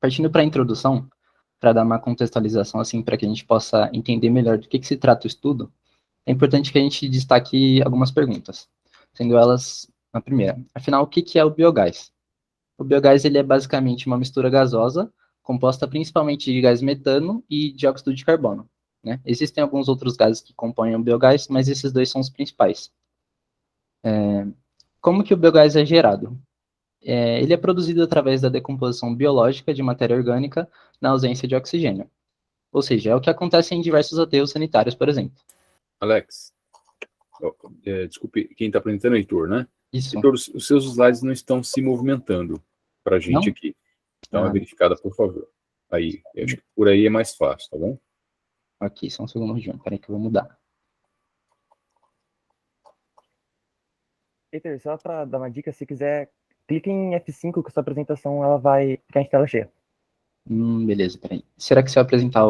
Speaker 13: Partindo para a introdução, para dar uma contextualização, assim, para que a gente possa entender melhor do que se trata o estudo, é importante que a gente destaque algumas perguntas, sendo elas a primeira. Afinal, o que é o biogás? O biogás ele é basicamente uma mistura gasosa, composta principalmente de gás metano e dióxido de carbono, né? Existem alguns outros gases que compõem o biogás, mas esses dois são os principais. Como que o biogás é gerado? Ele é produzido através da decomposição biológica de matéria orgânica na ausência de oxigênio. Ou seja, é o que acontece em diversos aterros sanitários, por exemplo.
Speaker 2: Alex, desculpe, quem está apresentando é Heitor, né?
Speaker 13: Isso.
Speaker 2: Heitor, os seus slides não estão se movimentando para a gente aqui. Dá uma verificada, por favor. Aí, eu acho que por aí é mais fácil, tá bom?
Speaker 13: Ok, só um segundo, João. Peraí que eu vou mudar.
Speaker 10: Heitor, só para dar uma dica, se quiser, clique em F5 que a sua apresentação ela vai ficar em tela cheia.
Speaker 13: Beleza, peraí. Será que se eu apresentar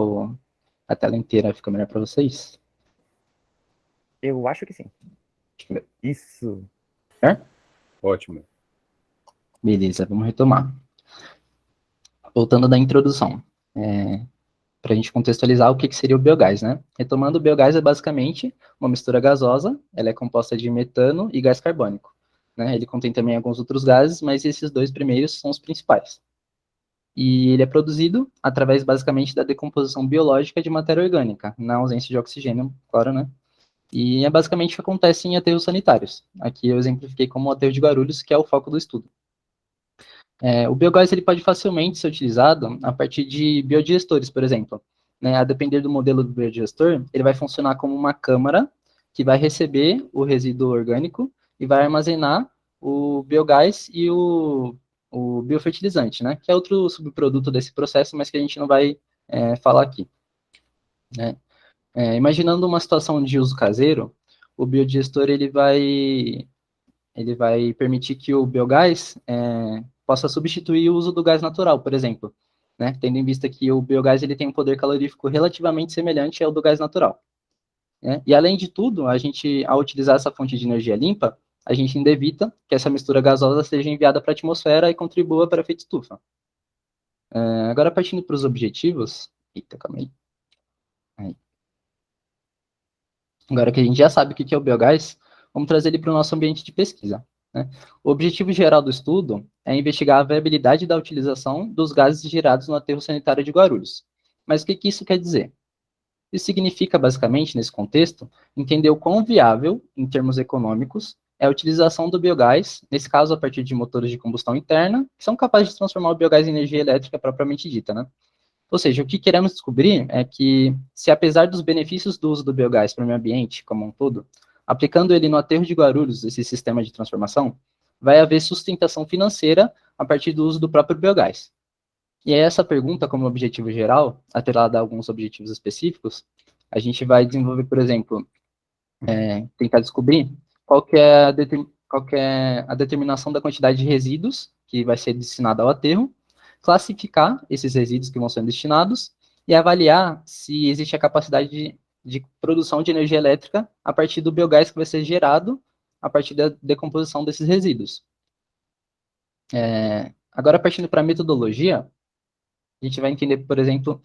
Speaker 13: a tela inteira fica melhor para vocês?
Speaker 10: Eu acho que sim. Isso.
Speaker 2: Ótimo.
Speaker 13: Beleza, vamos retomar. Voltando da introdução. a gente contextualizar o que seria o biogás, né? Retomando, o biogás é basicamente uma mistura gasosa, ela é composta de metano e gás carbônico, né? Ele contém também alguns outros gases, mas esses dois primeiros são os principais. E ele é produzido através, basicamente, da decomposição biológica de matéria orgânica, na ausência de oxigênio, claro, né? E é basicamente o que acontece em aterros sanitários. Aqui eu exemplifiquei como o aterro de Guarulhos, que é o foco do estudo. O biogás ele pode facilmente ser utilizado a partir de biodigestores, por exemplo. Né? A depender do modelo do biodigestor, ele vai funcionar como uma câmara que vai receber o resíduo orgânico e vai armazenar o biogás e o biofertilizante, né? Que é outro subproduto desse processo, mas que a gente não vai falar aqui. Né? Imaginando uma situação de uso caseiro, o biodigestor ele vai permitir que o biogás possa substituir o uso do gás natural, por exemplo, né? Tendo em vista que o biogás ele tem um poder calorífico relativamente semelhante ao do gás natural. Né? E além de tudo, ao utilizar essa fonte de energia limpa, a gente ainda evita que essa mistura gasosa seja enviada para a atmosfera e contribua para o efeito estufa. Agora, partindo para os objetivos... Eita, calma aí. Agora que a gente já sabe o que é o biogás, vamos trazer ele para o nosso ambiente de pesquisa. Né? O objetivo geral do estudo é investigar a viabilidade da utilização dos gases gerados no aterro sanitário de Guarulhos. Mas o que isso quer dizer? Isso significa, basicamente, nesse contexto, entender o quão viável, em termos econômicos, é a utilização do biogás, nesse caso a partir de motores de combustão interna, que são capazes de transformar o biogás em energia elétrica propriamente dita, né? Ou seja, o que queremos descobrir é que, se apesar dos benefícios do uso do biogás para o meio ambiente como um todo, aplicando ele no aterro de Guarulhos, esse sistema de transformação, vai haver sustentação financeira a partir do uso do próprio biogás. E é essa pergunta, como objetivo geral, atrelada a alguns objetivos específicos, a gente vai desenvolver, por exemplo, tentar descobrir qual que é a determinação da quantidade de resíduos que vai ser destinada ao aterro, classificar esses resíduos que vão ser destinados e avaliar se existe a capacidade de produção de energia elétrica a partir do biogás que vai ser gerado a partir da decomposição desses resíduos. Agora, partindo para a metodologia, a gente vai entender, por exemplo,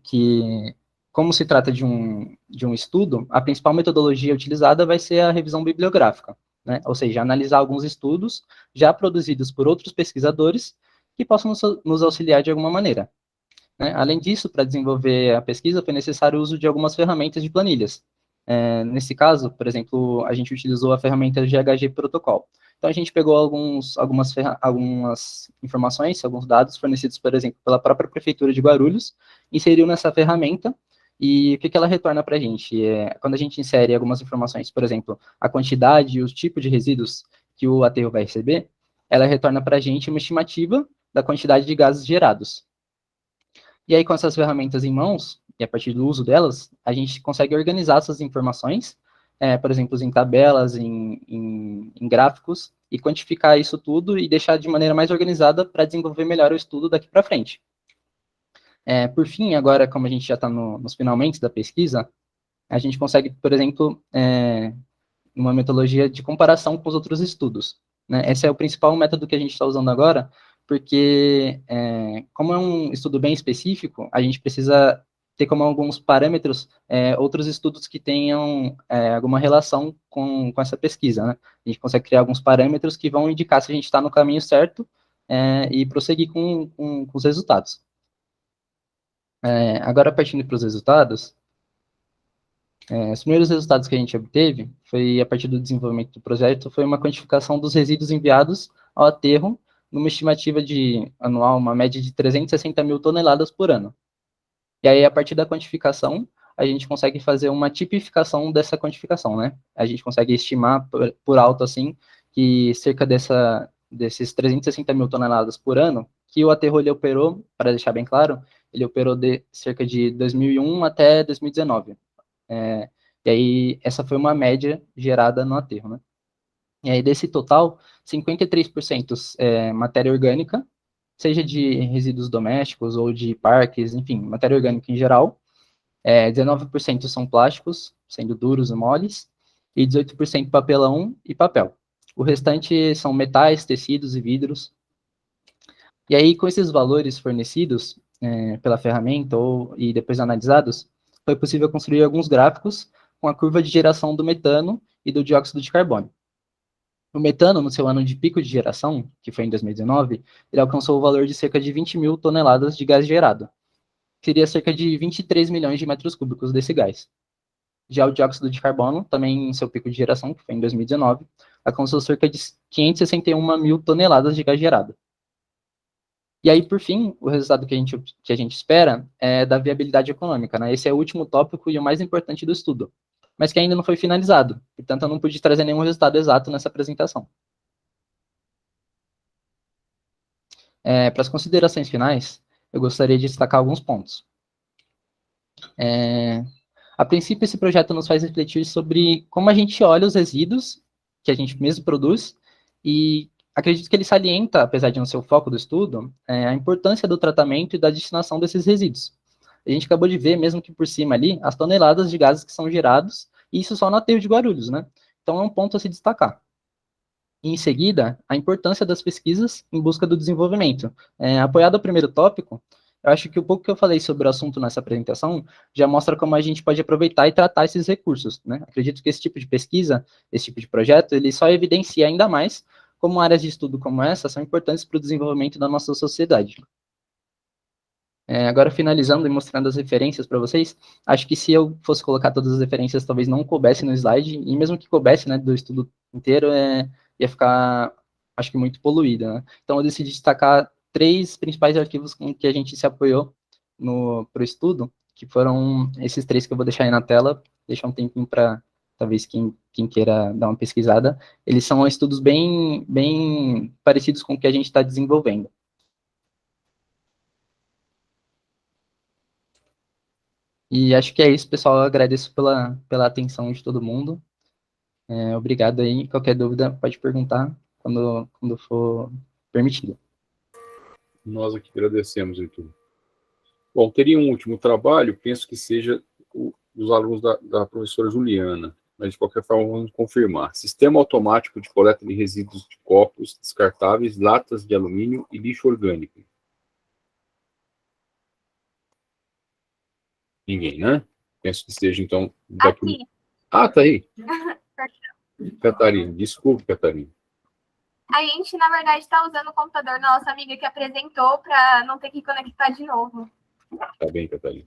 Speaker 13: que, como se trata de um estudo, a principal metodologia utilizada vai ser a revisão bibliográfica, né? Ou seja, analisar alguns estudos já produzidos por outros pesquisadores que possam nos auxiliar de alguma maneira. Né? Além disso, para desenvolver a pesquisa, foi necessário o uso de algumas ferramentas de planilhas. Nesse caso, por exemplo, a gente utilizou a ferramenta GHG Protocol. Então, a gente pegou algumas informações, alguns dados fornecidos, por exemplo, pela própria Prefeitura de Guarulhos, inseriu nessa ferramenta, e o que ela retorna para a gente? Quando a gente insere algumas informações, por exemplo, a quantidade e o tipo de resíduos que o aterro vai receber, ela retorna para a gente uma estimativa da quantidade de gases gerados. E aí, com essas ferramentas em mãos, e a partir do uso delas, a gente consegue organizar essas informações, por exemplo, em tabelas, em gráficos, e quantificar isso tudo e deixar de maneira mais organizada para desenvolver melhor o estudo daqui para frente. Por fim, agora, como a gente já está nos finalmente da pesquisa, a gente consegue, por exemplo, uma metodologia de comparação com os outros estudos. Né? Esse é o principal método que a gente está usando agora, porque, como é um estudo bem específico, a gente precisa ter como alguns parâmetros outros estudos que tenham alguma relação com essa pesquisa. Né? A gente consegue criar alguns parâmetros que vão indicar se a gente está no caminho certo e prosseguir com os resultados. Agora, partindo para os resultados, os primeiros resultados que a gente obteve, foi a partir do desenvolvimento do projeto, foi uma quantificação dos resíduos enviados ao aterro, numa estimativa anual, uma média de 360 mil toneladas por ano. E aí, a partir da quantificação, a gente consegue fazer uma tipificação dessa quantificação, né? A gente consegue estimar por alto, assim, que cerca desses 360 mil toneladas por ano, que o aterro ele operou, para deixar bem claro, ele operou de cerca de 2001 até 2019. E aí, essa foi uma média gerada no aterro, né? E aí, desse total, 53% é matéria orgânica, seja de resíduos domésticos ou de parques, enfim, matéria orgânica em geral. 19% são plásticos, sendo duros e moles, e 18% papelão e papel. O restante são metais, tecidos e vidros. E aí, com esses valores fornecidos, pela ferramenta e depois analisados, foi possível construir alguns gráficos com a curva de geração do metano e do dióxido de carbono. O metano, no seu ano de pico de geração, que foi em 2019, ele alcançou o valor de cerca de 20 mil toneladas de gás gerado, que seria cerca de 23 milhões de metros cúbicos desse gás. Já o dióxido de carbono, também em seu pico de geração, que foi em 2019, alcançou cerca de 561 mil toneladas de gás gerado. E aí, por fim, o resultado que a gente espera é da viabilidade econômica, né? Esse é o último tópico e o mais importante do estudo, mas que ainda não foi finalizado, portanto eu não pude trazer nenhum resultado exato nessa apresentação. Para as considerações finais, eu gostaria de destacar alguns pontos. A princípio, esse projeto nos faz refletir sobre como a gente olha os resíduos que a gente mesmo produz, e acredito que ele salienta, apesar de não ser o foco do estudo, a importância do tratamento e da destinação desses resíduos. A gente acabou de ver, mesmo que por cima ali, as toneladas de gases que são gerados, e isso só no aterro de Guarulhos, né? Então é um ponto a se destacar. E, em seguida, a importância das pesquisas em busca do desenvolvimento. Apoiado ao primeiro tópico, eu acho que o pouco que eu falei sobre o assunto nessa apresentação já mostra como a gente pode aproveitar e tratar esses recursos, né? Acredito que esse tipo de pesquisa, esse tipo de projeto, ele só evidencia ainda mais como áreas de estudo como essa são importantes para o desenvolvimento da nossa sociedade. Agora, finalizando e mostrando as referências para vocês, acho que se eu fosse colocar todas as referências, talvez não coubesse no slide, e mesmo que coubesse, né, do estudo inteiro, ia ficar, acho que, muito poluído, né? Então, eu decidi destacar 3 principais arquivos com que a gente se apoiou para o estudo, que foram esses 3 que eu vou deixar aí na tela, deixar um tempinho para, talvez, quem queira dar uma pesquisada. Eles são estudos bem parecidos com o que a gente está desenvolvendo. E acho que é isso, pessoal. Eu agradeço pela atenção de todo mundo. Obrigado aí. Qualquer dúvida, pode perguntar quando for permitido.
Speaker 2: Nós aqui agradecemos, Heitor. Bom, teria um último trabalho, penso que seja dos alunos da professora Juliana, mas de qualquer forma vamos confirmar. Sistema automático de coleta de resíduos de copos descartáveis, latas de alumínio e lixo orgânico. Ninguém, né? Penso que seja, então...
Speaker 4: Aqui.
Speaker 2: Ah, tá aí. Catarina, desculpe, Catarina.
Speaker 4: A gente, na verdade, está usando o computador da nossa amiga que apresentou para não ter que conectar de novo.
Speaker 2: Tá bem, Catarina.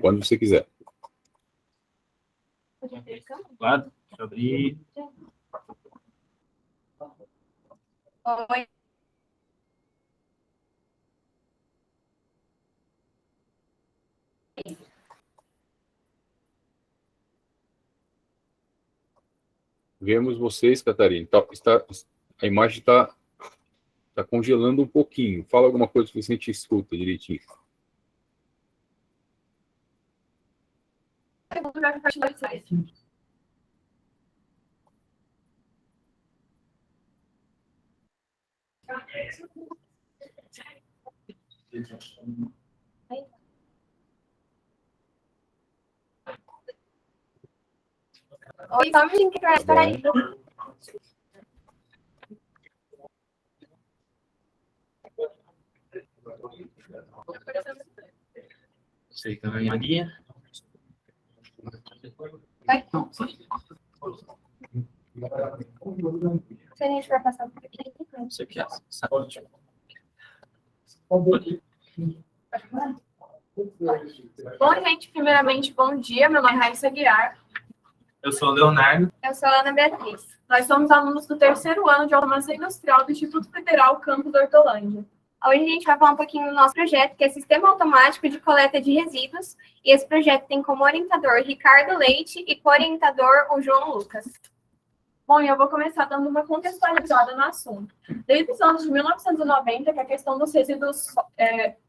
Speaker 2: Quando você quiser.
Speaker 14: Claro, deixa eu abrir.
Speaker 4: Oi.
Speaker 2: Vemos vocês, Catarina. A imagem está congelando um pouquinho. Fala alguma coisa que a gente escuta direitinho.
Speaker 4: Oi, só um minutinho que eu espera aí.
Speaker 14: Sei também, Maria.
Speaker 4: Se a gente vai passar por aqui.
Speaker 14: Isso aqui é saúde.
Speaker 4: Bom, gente, primeiramente, bom dia. Meu nome é Raíssa Guiar.
Speaker 14: Eu sou o Leonardo.
Speaker 4: Eu sou a Ana Beatriz. Nós somos alunos do 3º ano de Automação Industrial do Instituto Federal Campus Hortolândia. Hoje a gente vai falar um pouquinho do nosso projeto, que é Sistema Automático de Coleta de Resíduos. E esse projeto tem como orientador Ricardo Leite e co-orientador o João Lucas. Bom, eu vou começar dando uma contextualizada no assunto. Desde os anos de 1990, que a questão dos resíduos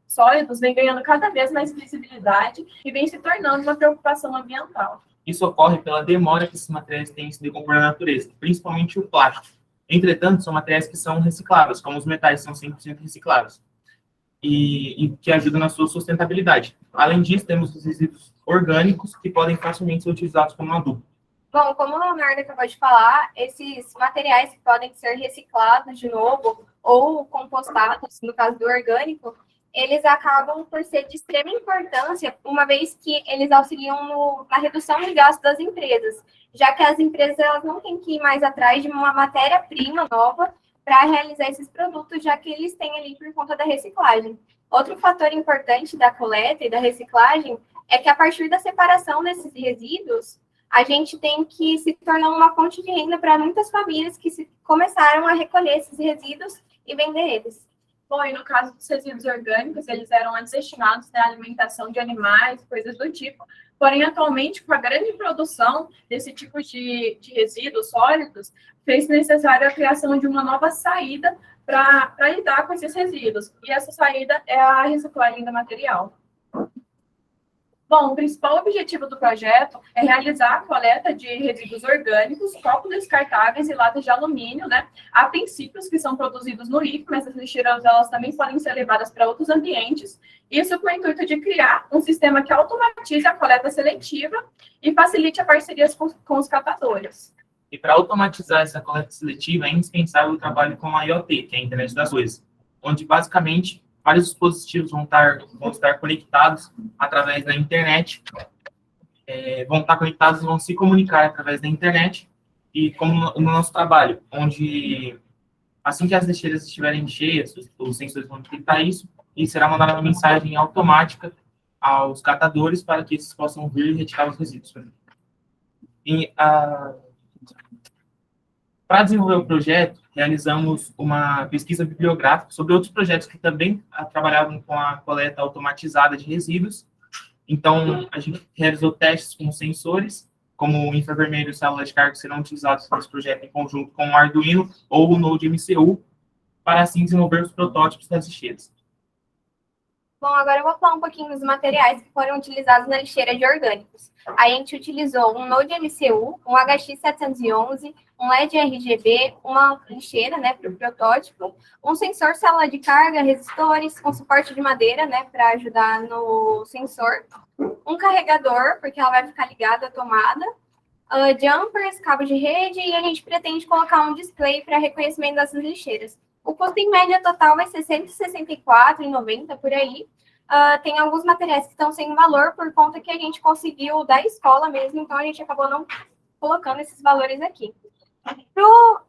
Speaker 4: sólidos vem ganhando cada vez mais visibilidade e vem se tornando uma preocupação ambiental.
Speaker 14: Isso ocorre pela demora que esses materiais têm em se decompor na natureza, principalmente o plástico. Entretanto, são materiais que são recicláveis, como os metais são 100% recicláveis, e que ajudam na sua sustentabilidade. Além disso, temos os resíduos orgânicos, que podem facilmente ser utilizados como adubo.
Speaker 4: Bom, como o Leonardo acabou de falar, esses materiais que podem ser reciclados de novo ou compostados, no caso do orgânico,
Speaker 15: eles acabam por ser de extrema importância, uma vez que eles auxiliam na redução de gastos das empresas, já que as empresas elas não têm que ir mais atrás de uma matéria-prima nova para realizar esses produtos, já que eles têm ali por conta da reciclagem. Outro fator importante da coleta e da reciclagem é que a partir da separação desses resíduos, a gente tem que se tornar uma fonte de renda para muitas famílias que começaram a recolher esses resíduos e vender eles.
Speaker 16: Bom, e no caso dos resíduos orgânicos, eles eram antes destinados à alimentação de animais, coisas do tipo. Porém, atualmente, com a grande produção desse tipo de resíduos sólidos, fez necessária a criação de uma nova saída para lidar com esses resíduos. E essa saída é a reciclagem do material. Bom, o principal objetivo do projeto é realizar a coleta de resíduos orgânicos, copos descartáveis e latas de alumínio, né? Há princípios que são produzidos no IF, mas as lixeiras elas também podem ser levadas para outros ambientes. Isso com o intuito de criar um sistema que automatize a coleta seletiva e facilite a parceria com os catadores.
Speaker 14: E para automatizar essa coleta seletiva é indispensável o trabalho com a IoT, que é a Internet das Coisas, onde basicamente vários dispositivos vão estar conectados através da internet, vão se comunicar através da internet, e como no nosso trabalho, onde assim que as lixeiras estiverem cheias, os sensores vão detectar isso, e será mandada uma mensagem automática aos catadores para que esses possam vir e retirar os resíduos. Para desenvolver o projeto, realizamos uma pesquisa bibliográfica sobre outros projetos que também trabalhavam com a coleta automatizada de resíduos. Então, a gente realizou testes com sensores, como o infravermelho e célula de carga, que serão utilizados nesse projeto em conjunto com o Arduino ou o Node MCU, para assim desenvolver os protótipos das lixeiras.
Speaker 15: Bom, agora eu vou falar um pouquinho dos materiais que foram utilizados na lixeira de orgânicos. A gente utilizou um Node MCU, um HX711, um LED RGB, uma lixeira, né, para o protótipo, um sensor célula de carga, resistores, com suporte de madeira, né, para ajudar no sensor, um carregador, porque ela vai ficar ligada à tomada, jumpers, cabo de rede, e a gente pretende colocar um display para reconhecimento dessas lixeiras. O custo em média total vai ser R$ 164,90 por aí. Tem alguns materiais que estão sem valor por conta que a gente conseguiu da escola mesmo, então a gente acabou não colocando esses valores aqui.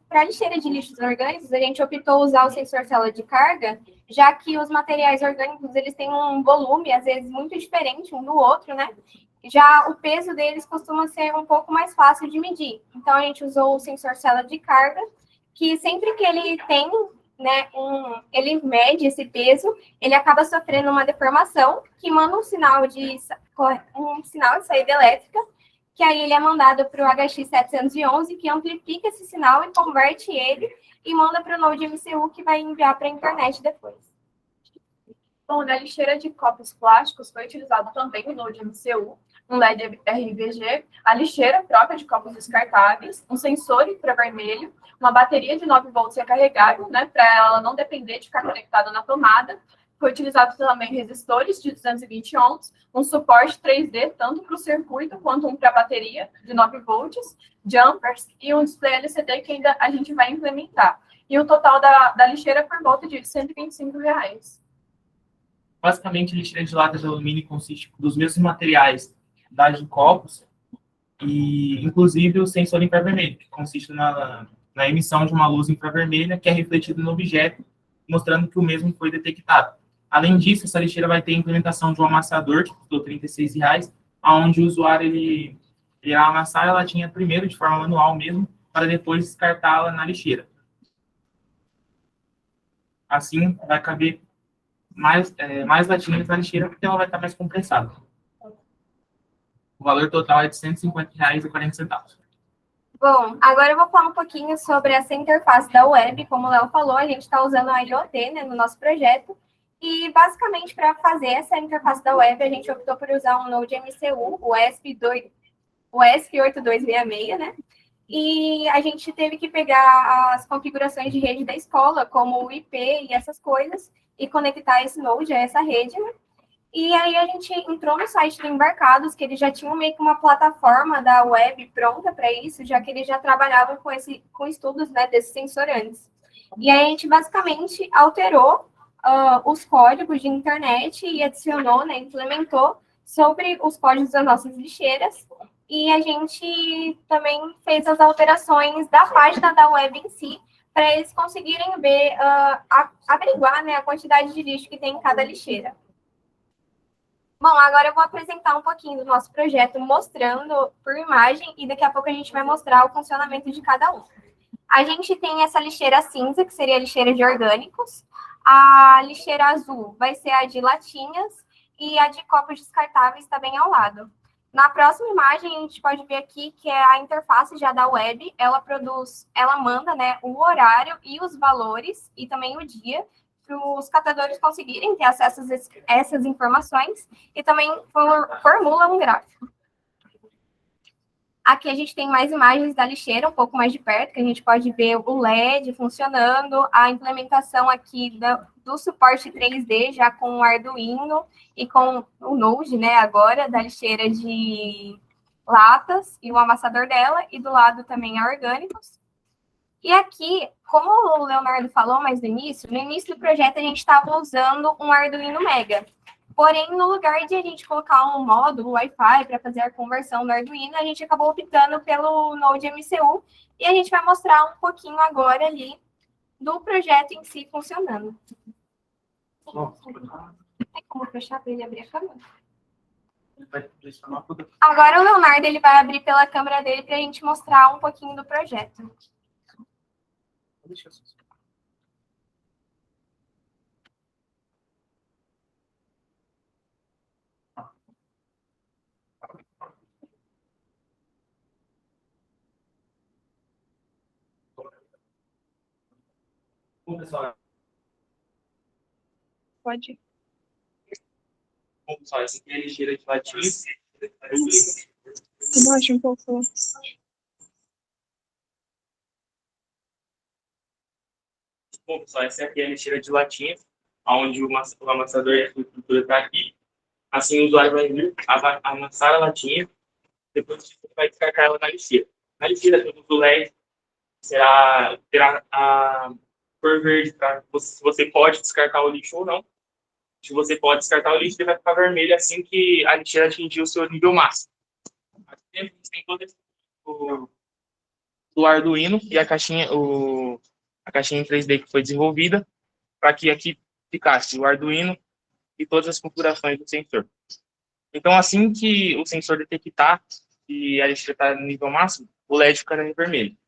Speaker 15: Para a lixeira de lixos orgânicos, a gente optou usar o sensor célula de carga, já que os materiais orgânicos eles têm um volume, às vezes, muito diferente um do outro, né? Já o peso deles costuma ser um pouco mais fácil de medir. Então, a gente usou o sensor célula de carga, que sempre que ele tem, né, ele mede esse peso, ele acaba sofrendo uma deformação, que manda um sinal de saída elétrica, que aí ele é mandado para o HX711, que amplifica esse sinal e converte ele e manda para o Node MCU, que vai enviar para a internet depois.
Speaker 16: Bom, na lixeira de copos plásticos foi utilizado também o Node MCU, um LED RGB, a lixeira própria de copos descartáveis, um sensor infravermelho, uma bateria de 9 volts recarregável, né, para ela não depender de ficar conectada na tomada. Foi utilizado também resistores de 220 ohms, um suporte 3D, tanto para o circuito quanto para a bateria de 9 volts, jumpers e um display LCD que ainda a gente vai implementar. E o total da lixeira por volta de R$ 125.
Speaker 14: Basicamente, a lixeira de latas de alumínio consiste dos mesmos materiais das de copos e, inclusive, o sensor infravermelho, que consiste na emissão de uma luz infravermelha que é refletida no objeto, mostrando que o mesmo foi detectado. Além disso, essa lixeira vai ter a implementação de um amassador, que custou R$ 36,00, onde o usuário ele irá amassar a latinha primeiro, de forma manual mesmo, para depois descartá-la na lixeira. Assim, vai caber mais latinhas na lixeira, porque ela vai estar mais compressada. O valor total é de R$ 150,40.
Speaker 15: Bom, agora eu vou falar um pouquinho sobre essa interface da web. Como o Léo falou, a gente está usando a IoT, né, no nosso projeto. E, basicamente, para fazer essa interface da web, a gente optou por usar um Node MCU, o ESP8266, né? E a gente teve que pegar as configurações de rede da escola, como o IP e essas coisas, e conectar esse Node a essa rede, né? E aí a gente entrou no site do Embarcados, que eles já tinham meio que uma plataforma da web pronta para isso, já que eles já trabalhavam com estudos, né, desse sensor antes. E aí a gente basicamente alterou os códigos de internet e adicionou, né, implementou sobre os códigos das nossas lixeiras. E a gente também fez as alterações da página da web em si, para eles conseguirem ver, averiguar, né, a quantidade de lixo que tem em cada lixeira. Bom, agora eu vou apresentar um pouquinho do nosso projeto, mostrando por imagem, e daqui a pouco a gente vai mostrar o funcionamento de cada um. A gente tem essa lixeira cinza, que seria a lixeira de orgânicos. A lixeira azul vai ser a de latinhas, e a de copos descartáveis está bem ao lado. Na próxima imagem, a gente pode ver aqui que é a interface já da web. Ela manda, né, o horário e os valores, e também o dia, para os catadores conseguirem ter acesso a essas informações, e também formula um gráfico. Aqui a gente tem mais imagens da lixeira, um pouco mais de perto, que a gente pode ver o LED funcionando, a implementação aqui do suporte 3D, já com o Arduino e com o Node, né, agora, da lixeira de latas e o amassador dela, e do lado também a orgânicos. E aqui, como o Leonardo falou mais no início do projeto a gente estava usando um Arduino Mega. Porém, no lugar de a gente colocar um módulo Wi-Fi para fazer a conversão do Arduino, a gente acabou optando pelo Node MCU, e a gente vai mostrar um pouquinho agora ali do projeto em si funcionando. Tem como fechar para ele abrir a câmera? Agora o Leonardo ele vai abrir pela câmera dele para a gente mostrar um pouquinho do projeto.
Speaker 14: Bom, pessoal.
Speaker 6: Pode ir.
Speaker 14: Bom, pessoal, essa aqui é a lixeira de latinhas.
Speaker 6: Baixa um pouco.
Speaker 14: Bom, pessoal, essa aqui é a lixeira de latinhas, onde o amassador e a estrutura está aqui. Assim, o usuário vai vir, amassar a latinha, depois você vai descartar ela na lixeira. Na lixeira, do LED, terá a cor verde para se você pode descartar o lixo ou não. Se você pode descartar o lixo, ele vai ficar vermelho assim que a lixeira atingir o seu nível máximo. Aqui dentro tem todo esse do Arduino e a caixinha em 3D que foi desenvolvida para que aqui ficasse o Arduino e todas as configurações do sensor. Então, assim que o sensor detectar que a lixeira está no nível máximo, o LED ficará em vermelho,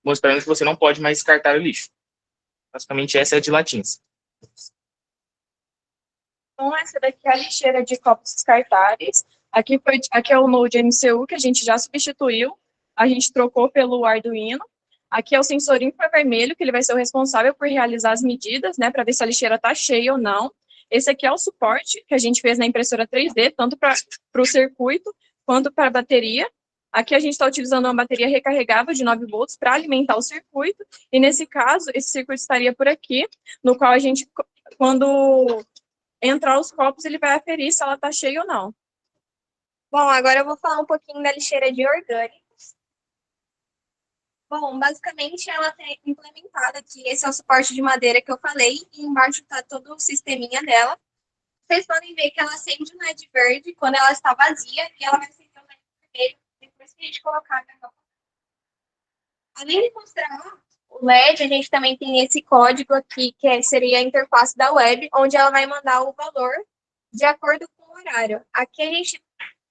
Speaker 14: mostrando que você não pode mais descartar o lixo. Basicamente, essa é a de latinhas.
Speaker 16: Então, essa daqui é a lixeira de copos descartáveis. Aqui é o Node MCU, que a gente já substituiu. A gente trocou pelo Arduino. Aqui é o sensor infravermelho, que ele vai ser o responsável por realizar as medidas, né, para ver se a lixeira está cheia ou não. Esse aqui é o suporte que a gente fez na impressora 3D, tanto para o circuito quanto para a bateria. Aqui a gente está utilizando uma bateria recarregável de 9 volts para alimentar o circuito. E nesse caso, esse circuito estaria por aqui, no qual a gente, quando entrar os copos, ele vai aferir se ela está cheia ou não.
Speaker 15: Bom, agora eu vou falar um pouquinho da lixeira de orgânicos. Bom, basicamente ela tem implementada aqui, esse é o suporte de madeira que eu falei, e embaixo está todo o sisteminha dela. Vocês podem ver que ela acende o LED verde quando ela está vazia, e ela vai acender o LED vermelho depois que a gente colocar a garrafa. Além de mostrar o LED, a gente também tem esse código aqui, que seria a interface da web, onde ela vai mandar o valor de acordo com o horário. Aqui a gente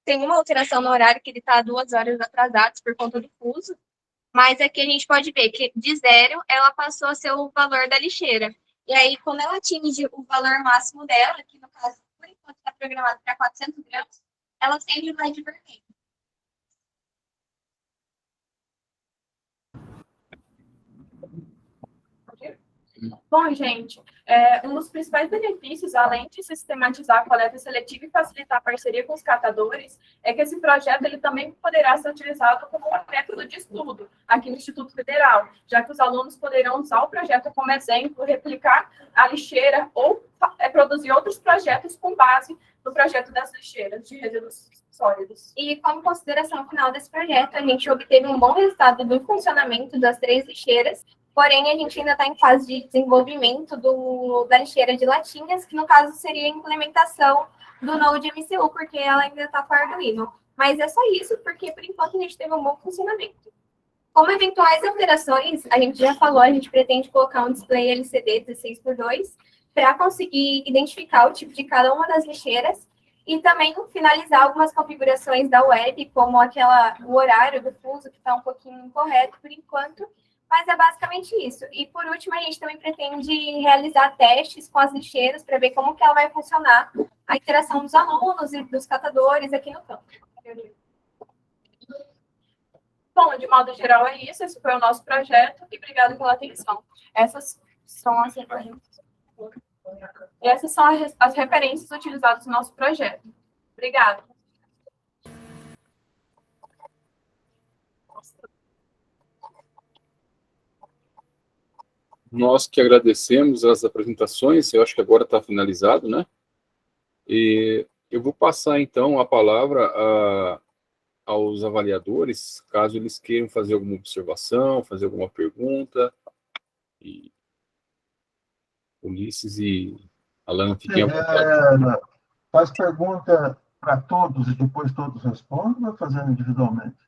Speaker 15: tem uma alteração no horário, que ele está 2 horas atrasado por conta do fuso, mas aqui a gente pode ver que de 0 ela passou a ser o valor da lixeira. E aí, quando ela atinge o valor máximo dela, que no caso, por enquanto, está programado para 400 gramas, ela acende o LED vermelho.
Speaker 16: Bom, gente, um dos principais benefícios, além de sistematizar a coleta seletiva e facilitar a parceria com os catadores, é que esse projeto ele também poderá ser utilizado como um método de estudo aqui no Instituto Federal, já que os alunos poderão usar o projeto como exemplo, replicar a lixeira ou produzir outros projetos com base no projeto das lixeiras de resíduos sólidos.
Speaker 15: E como consideração final desse projeto, a gente obteve um bom resultado do funcionamento das 3 lixeiras, Porém, a gente ainda está em fase de desenvolvimento da lixeira de latinhas, que no caso seria a implementação do Node MCU, porque ela ainda está com Arduino. Mas é só isso, porque por enquanto a gente teve um bom funcionamento. Como eventuais alterações, a gente já falou, a gente pretende colocar um display LCD 16:2 para conseguir identificar o tipo de cada uma das lixeiras e também finalizar algumas configurações da web, como o horário do fuso, que está um pouquinho incorreto por enquanto, mas é basicamente isso. E por último, a gente também pretende realizar testes com as lixeiras para ver como que ela vai funcionar a interação dos alunos e dos catadores aqui no campo.
Speaker 16: Bom, de modo geral é isso. Esse foi o nosso projeto e obrigado pela atenção. Essas são as referências utilizadas no nosso projeto. Obrigada.
Speaker 2: Nós que agradecemos as apresentações, eu acho que agora está finalizado, né? E eu vou passar, então, a palavra aos avaliadores, caso eles queiram fazer alguma observação, fazer alguma pergunta. E Ulisses e Alana, fiquem à vontade.
Speaker 17: Faz pergunta para todos e depois todos respondem ou fazendo individualmente?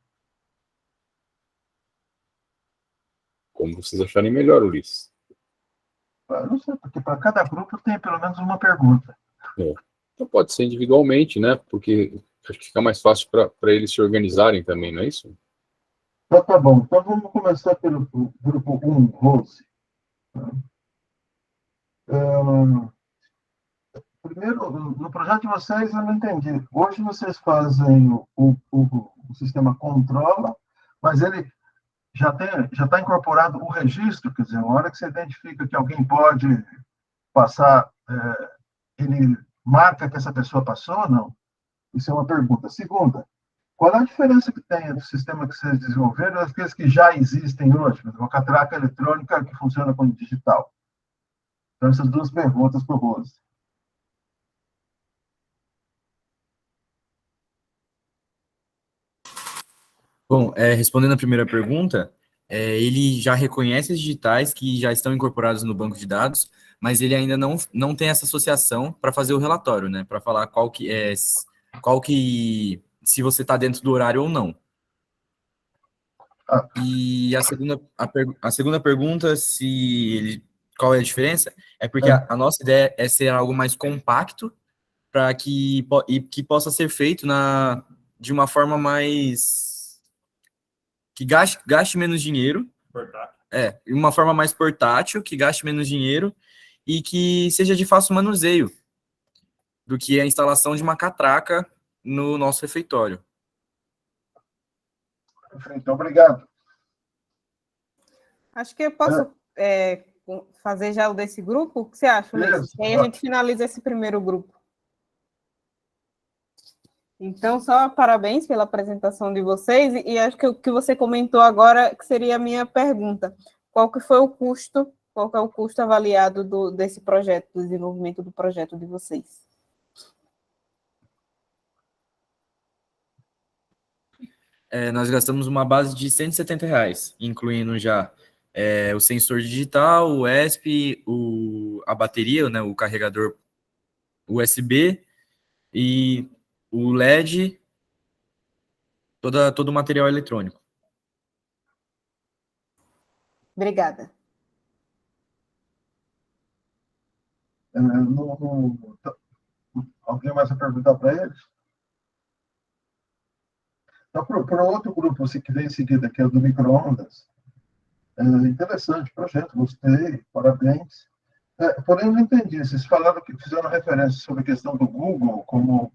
Speaker 2: Como vocês acharem melhor, Ulisses.
Speaker 17: Eu não sei, porque para cada grupo tem pelo menos uma pergunta.
Speaker 2: Então pode ser individualmente, né? Porque acho que fica mais fácil para eles se organizarem também, não é isso?
Speaker 17: Então tá bom. Então vamos começar pelo grupo 1, Rose. Primeiro, no projeto de vocês, eu não entendi. Hoje vocês fazem o sistema controla, mas ele já está incorporado o registro, quer dizer, a hora que você identifica que alguém pode passar, ele marca que essa pessoa passou ou não? Isso é uma pergunta. Segunda, qual é a diferença que tem do sistema que vocês desenvolveram e daqueles que já existem hoje? Uma catraca eletrônica que funciona como digital. Então, essas duas perguntas para o Rose.
Speaker 3: Bom, respondendo a primeira pergunta, ele já reconhece os digitais que já estão incorporados no banco de dados, mas ele ainda não tem essa associação para fazer o relatório, né? Para falar se você está dentro do horário ou não. E a segunda pergunta, qual é a diferença? É porque a nossa ideia é ser algo mais compacto para que possa ser feito de uma forma mais que gaste menos dinheiro. De uma forma mais portátil, que gaste menos dinheiro e que seja de fácil manuseio do que a instalação de uma catraca no nosso refeitório.
Speaker 17: Perfeito, obrigado.
Speaker 18: Acho que eu posso fazer já o desse grupo. O que você acha, Ulisses? E aí a gente finaliza esse primeiro grupo. Então, só parabéns pela apresentação de vocês, e acho que o que você comentou agora que seria a minha pergunta. Qual que foi o custo, qual que é o custo avaliado desse projeto, do desenvolvimento do projeto de vocês?
Speaker 3: Nós gastamos uma base de R$170, incluindo já o sensor digital, o ESP, a bateria, né, o carregador USB e o LED, todo o material eletrônico.
Speaker 18: Obrigada.
Speaker 17: Alguém mais vai perguntar para eles? Então, para outro grupo, que vem em seguida, que é o do micro-ondas, interessante projeto, gostei, parabéns. Porém, eu não entendi. Vocês falaram que fizeram referência sobre a questão do Google como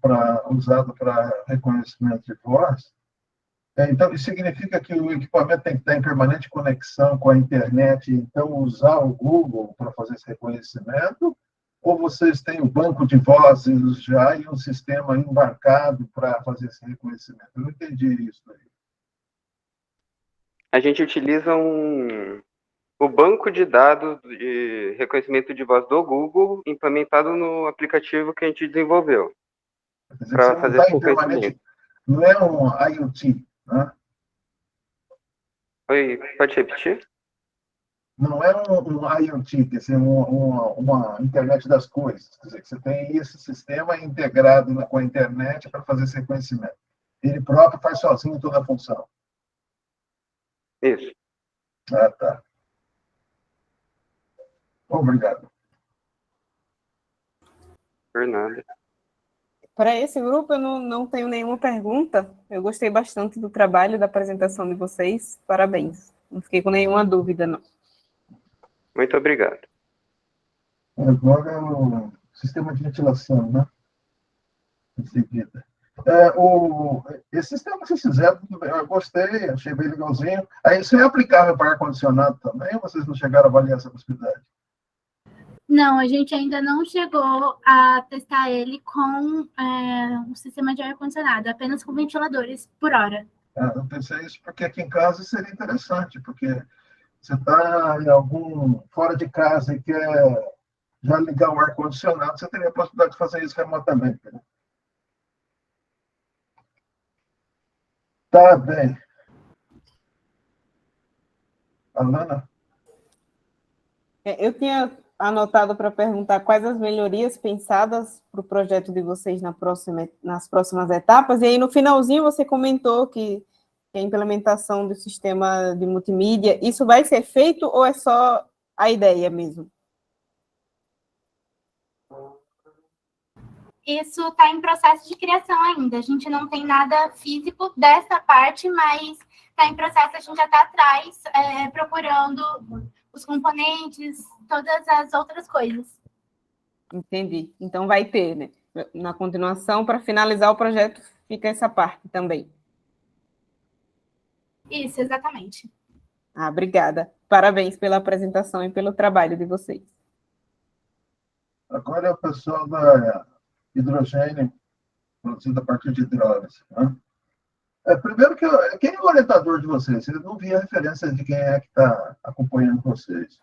Speaker 17: usado para reconhecimento de voz. Então, isso significa que o equipamento tem que estar em permanente conexão com a internet, então usar o Google para fazer esse reconhecimento? Ou vocês têm um banco de vozes já e um sistema embarcado para fazer esse reconhecimento? Eu não entendi isso aí.
Speaker 8: A gente utiliza o banco de dados de reconhecimento de voz do Google implementado no aplicativo que a gente desenvolveu. Para fazer esse reconhecimento.
Speaker 17: Não é um IoT, né?
Speaker 8: Oi, pode repetir?
Speaker 17: Não é um IoT, quer dizer, uma internet das coisas. Quer dizer, que você tem esse sistema integrado com a internet para fazer esse reconhecimento. Ele próprio faz sozinho toda a função.
Speaker 8: Isso.
Speaker 17: Ah, tá. Obrigado.
Speaker 8: Por nada.
Speaker 18: Para esse grupo, eu não tenho nenhuma pergunta. Eu gostei bastante do trabalho, da apresentação de vocês. Parabéns. Não fiquei com nenhuma dúvida, não.
Speaker 8: Muito obrigado.
Speaker 17: Agora é o sistema de ventilação, né? Em seguida. Esse sistema que vocês fizeram, eu gostei, achei bem legalzinho. Aí, isso é aplicável para ar-condicionado também, ou vocês não chegaram a avaliar essa possibilidade?
Speaker 11: Não, a gente ainda não chegou a testar ele com um sistema de ar-condicionado, apenas com ventiladores por hora.
Speaker 17: Eu pensei isso porque aqui em casa seria interessante, porque você está em algum fora de casa e quer já ligar o ar-condicionado, você teria a possibilidade de fazer isso remotamente. Né? Tá bem. Alana?
Speaker 18: Eu tinha anotado para perguntar quais as melhorias pensadas para o projeto de vocês nas próximas etapas, e aí no finalzinho você comentou que a implementação do sistema de multimídia, isso vai ser feito ou é só a ideia mesmo?
Speaker 11: Isso está em processo de criação ainda. A gente não tem nada físico dessa parte, mas está em processo, a gente já está atrás, procurando os componentes, todas as outras coisas.
Speaker 18: Entendi. Então vai ter, né? Na continuação, para finalizar o projeto, fica essa parte também.
Speaker 11: Isso, exatamente.
Speaker 18: Obrigada. Parabéns pela apresentação e pelo trabalho de vocês.
Speaker 17: Agora é o pessoal da hidrogênio, produzido a partir de hidrólise. Né? Primeiro, quem é o orientador de vocês? Eu não vi a referência de quem é que está acompanhando vocês.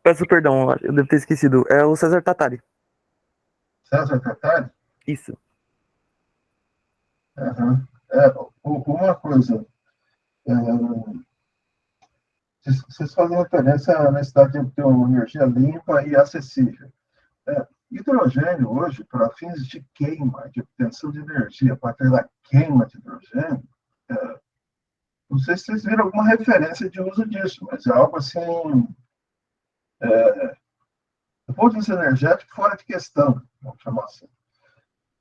Speaker 10: Peço perdão, eu devo ter esquecido. É o César Tatari.
Speaker 17: César Tatari?
Speaker 10: Isso.
Speaker 17: Uhum. Uma coisa, vocês fazem referência à necessidade de ter uma energia limpa e acessível. Hidrogênio hoje, para fins de queima, de obtenção de energia a partir da queima de hidrogênio, não sei se vocês viram alguma referência de uso disso, mas é algo assim, do ponto de vista energético, fora de questão, vamos chamar assim.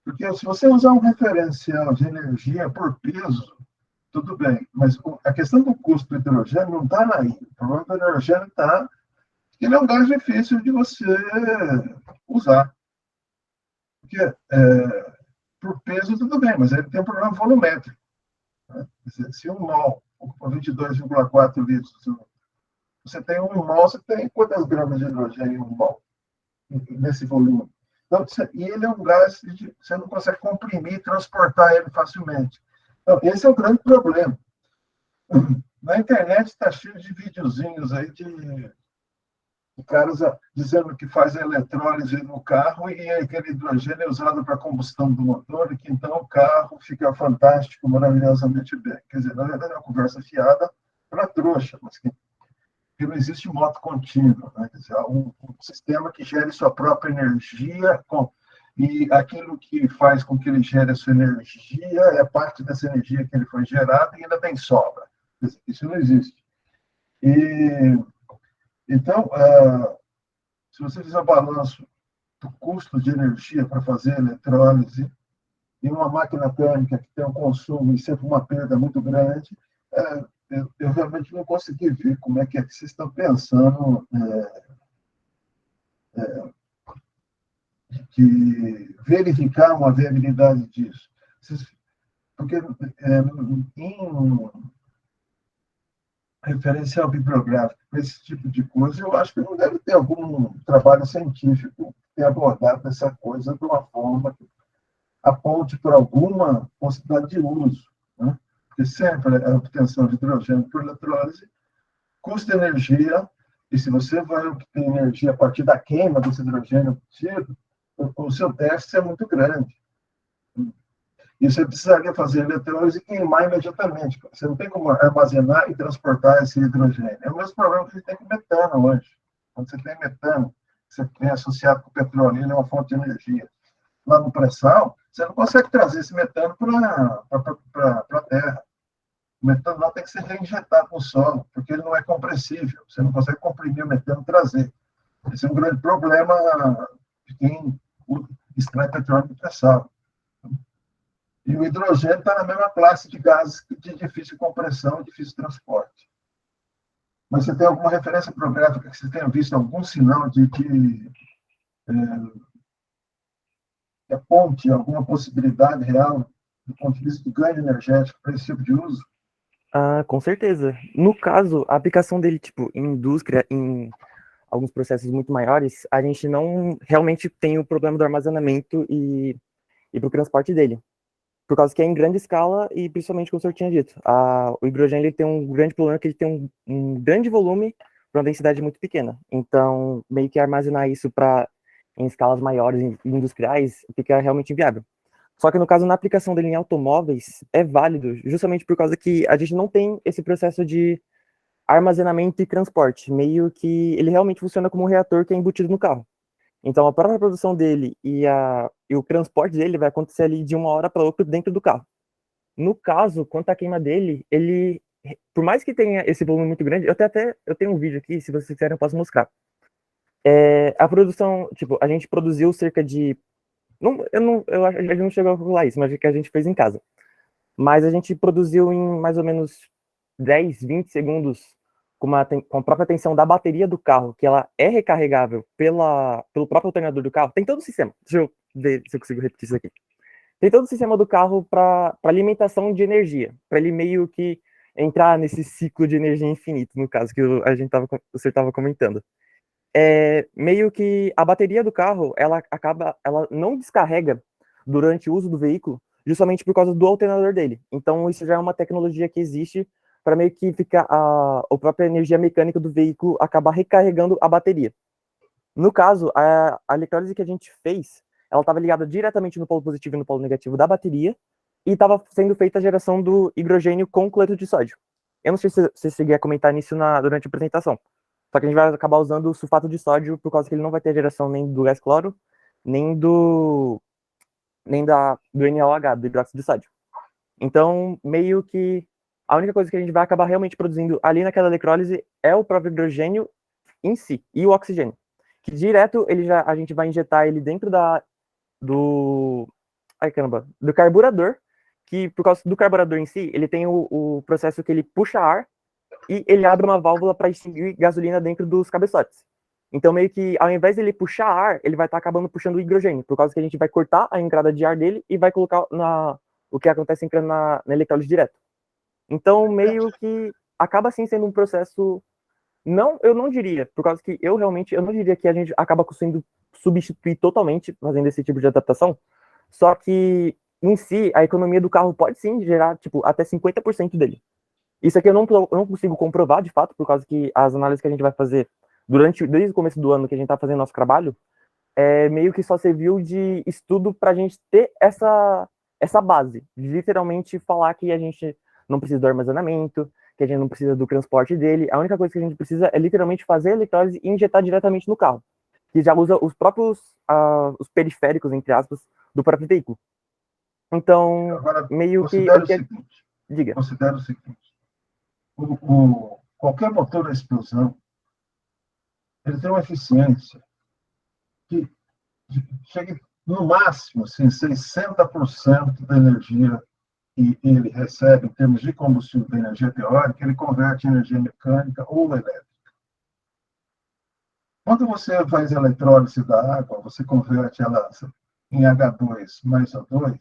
Speaker 17: Porque se você usar um referencial de energia por peso, tudo bem, mas a questão do custo do hidrogênio não está aí. O problema do hidrogênio está que ele é um gás difícil de você usar. Porque, por peso, tudo bem, mas ele tem um problema volumétrico. Né? Se um mol ocupa 22,4 litros, você tem um mol, você tem quantas gramas de hidrogênio em um mol? Nesse volume. Então, e ele é um gás que você não consegue comprimir e transportar ele facilmente. Então, esse é o grande problema. Na internet está cheio de videozinhos aí de caras dizendo que faz eletrólise no carro e aquele hidrogênio é usado para combustão do motor e que então o carro fica fantástico, maravilhosamente bem. Quer dizer, na verdade é uma conversa fiada para trouxa, mas que não existe moto contínua. Né? Quer dizer, há um sistema que gere sua própria energia e aquilo que faz com que ele gere a sua energia é parte dessa energia que ele foi gerado e ainda tem sobra. Quer dizer, isso não existe. Então, se você fizer o balanço do custo de energia para fazer eletrólise e uma máquina térmica que tem um consumo e sempre uma perda muito grande, eu realmente não consegui ver como é que vocês estão pensando de verificar uma viabilidade disso. Porque em referencial bibliográfico, esse tipo de coisa, eu acho que não deve ter algum trabalho científico que tenha abordado essa coisa de uma forma que aponte para alguma possibilidade de uso. Né? Porque sempre a obtenção de hidrogênio por eletrólise custa energia, e se você vai obter energia a partir da queima desse hidrogênio obtido, o seu déficit é muito grande. E você precisaria fazer eletrólise e queimar imediatamente. Você não tem como armazenar e transportar esse hidrogênio. É o mesmo problema que a gente tem com metano hoje. Quando você tem metano, você tem associado com o petróleo, ele é uma fonte de energia. Lá no pré-sal, você não consegue trazer esse metano para a terra. O metano lá tem que ser reinjetado no solo, porque ele não é compressível. Você não consegue comprimir o metano e trazer. Esse é um grande problema de quem extrai petróleo do pré-sal. E o hidrogênio está na mesma classe de gases de difícil compressão e difícil transporte. Mas você tem alguma referência prográfica que você tenha visto algum sinal de que aponte alguma possibilidade real do ponto de vista do ganho energético para esse tipo de uso?
Speaker 10: Com certeza. No caso, a aplicação dele, tipo, em indústria, em alguns processos muito maiores, a gente não realmente tem o problema do armazenamento e para o transporte dele. Por causa que é em grande escala e principalmente, como o senhor tinha dito, o hidrogênio ele tem um grande problema que ele tem um grande volume para uma densidade muito pequena. Então, meio que armazenar isso em escalas maiores e industriais fica realmente inviável. Só que no caso, na aplicação dele em automóveis, é válido, justamente por causa que a gente não tem esse processo de armazenamento e transporte, meio que ele realmente funciona como um reator que é embutido no carro. Então, a própria produção dele e o transporte dele vai acontecer ali de uma hora para outra dentro do carro. No caso, quanto à queima dele, ele, por mais que tenha esse volume muito grande, eu tenho um vídeo aqui, se vocês quiserem eu posso mostrar. A produção, tipo, a gente produziu cerca de... a gente não chegou a calcular isso, mas é que a gente fez em casa. Mas a gente produziu em mais ou menos 10, 20 segundos com a própria tensão da bateria do carro, que ela é recarregável pelo próprio alternador do carro. Tem todo o sistema. Deixa eu ver se eu consigo repetir isso aqui. Tem todo o sistema do carro para alimentação de energia, para ele meio que entrar nesse ciclo de energia infinito, no caso que o senhor estava comentando. Meio que a bateria do carro, ela não descarrega durante o uso do veículo, justamente por causa do alternador dele. Então, isso já é uma tecnologia que existe para meio que ficar a própria energia mecânica do veículo acabar recarregando a bateria. No caso, a eletrólise que a gente fez, ela estava ligada diretamente no polo positivo e no polo negativo da bateria, e estava sendo feita a geração do hidrogênio com cloreto de sódio. Eu não sei se você cheguei a comentar nisso durante a apresentação, só que a gente vai acabar usando o sulfato de sódio por causa que ele não vai ter geração nem do gás cloro, nem do NaOH, do hidróxido de sódio. Então, meio que a única coisa que a gente vai acabar realmente produzindo ali naquela eletrólise é o próprio hidrogênio em si, e o oxigênio. Que direto a gente vai injetar ele dentro do carburador, que por causa do carburador em si, ele tem o processo que ele puxa ar e ele abre uma válvula para extinguir gasolina dentro dos cabeçotes. Então, meio que, ao invés de ele puxar ar, ele vai estar acabando puxando o hidrogênio, por causa que a gente vai cortar a entrada de ar dele e vai colocar o que acontece entrando na eletrólise direto. Então, meio que acaba, assim, sendo um processo... eu não diria, por causa que eu não diria que a gente acaba conseguindo substituir totalmente fazendo esse tipo de adaptação, só que, em si, a economia do carro pode, sim, gerar, tipo, até 50% dele. Isso aqui eu não consigo comprovar, de fato, por causa que as análises que a gente vai fazer desde o começo do ano que a gente está fazendo nosso trabalho, meio que só serviu de estudo para a gente ter essa base, de literalmente falar que a gente não precisa do armazenamento, que a gente não precisa do transporte dele. A única coisa que a gente precisa é literalmente fazer a eletrólise e injetar diretamente no carro, que já usa os próprios os periféricos, entre aspas, do próprio veículo. Então,
Speaker 17: agora,
Speaker 10: meio que... Diga.
Speaker 17: Considera o seguinte, qualquer motor a explosão, ele tem uma eficiência que chega no máximo, assim, 60% da energia que ele recebe em termos de combustível de energia teórica, ele converte em energia mecânica ou elétrica. Quando você faz a eletrólise da água, você converte ela em H2 mais O2,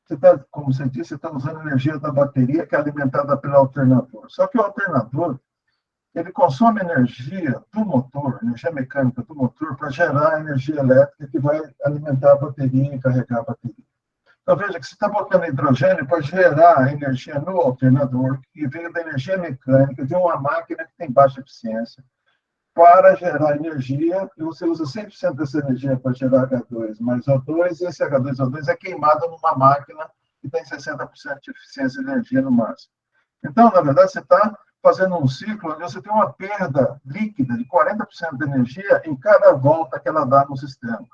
Speaker 17: você tá, como você disse, você está usando a energia da bateria que é alimentada pelo alternador. Só que o alternador, ele consome energia do motor, energia mecânica do motor, para gerar energia elétrica que vai alimentar a bateria e carregar a bateria. Então, veja que você está botando hidrogênio para gerar energia no alternador, que veio da energia mecânica de uma máquina que tem baixa eficiência, para gerar energia, e você usa 100% dessa energia para gerar H2 mais O2, e esse H2O2 é queimado numa máquina que tem 60% de eficiência de energia no máximo. Então, na verdade, você está fazendo um ciclo onde você tem uma perda líquida de 40% de energia em cada volta que ela dá no sistema.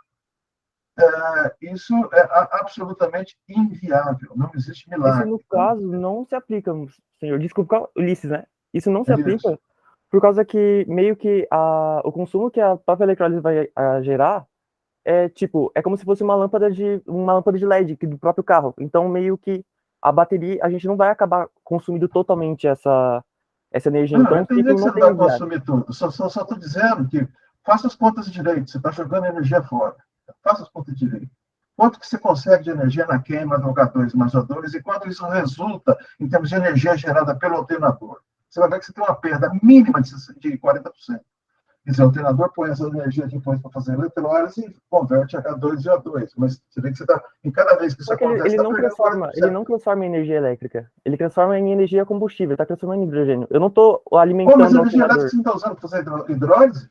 Speaker 17: Isso é absolutamente inviável, não existe milagre.
Speaker 10: Isso, no caso, não se aplica, senhor. Desculpa, Ulisses, né? Isso não se aplica por causa que, meio que, o consumo que a própria eletrólise vai gerar é como se fosse uma lâmpada de LED do próprio carro. Então, meio que a bateria, a gente não vai acabar consumindo totalmente essa energia. Então,
Speaker 17: eu entendi que você não vai consumir tudo. Só estou dizendo que faça as contas direito. Você está jogando energia fora. Faça as contas direito. Quanto que você consegue de energia na queima do H2 mais O2 e quanto isso resulta em termos de energia gerada pelo alternador? Você vai ver que você tem uma perda mínima de 40%. Quer dizer, o alternador põe essa energia depois para fazer eletrólise e converte H2 e O2. Mas você vê que você está, em cada vez que isso acontece,
Speaker 10: ele não transforma em energia elétrica. Ele transforma em energia combustível, está transformando em hidrogênio. Eu não estou alimentando
Speaker 17: mas
Speaker 10: o
Speaker 17: energia
Speaker 10: alternador.
Speaker 17: elétrica você não está usando para fazer hidrólise?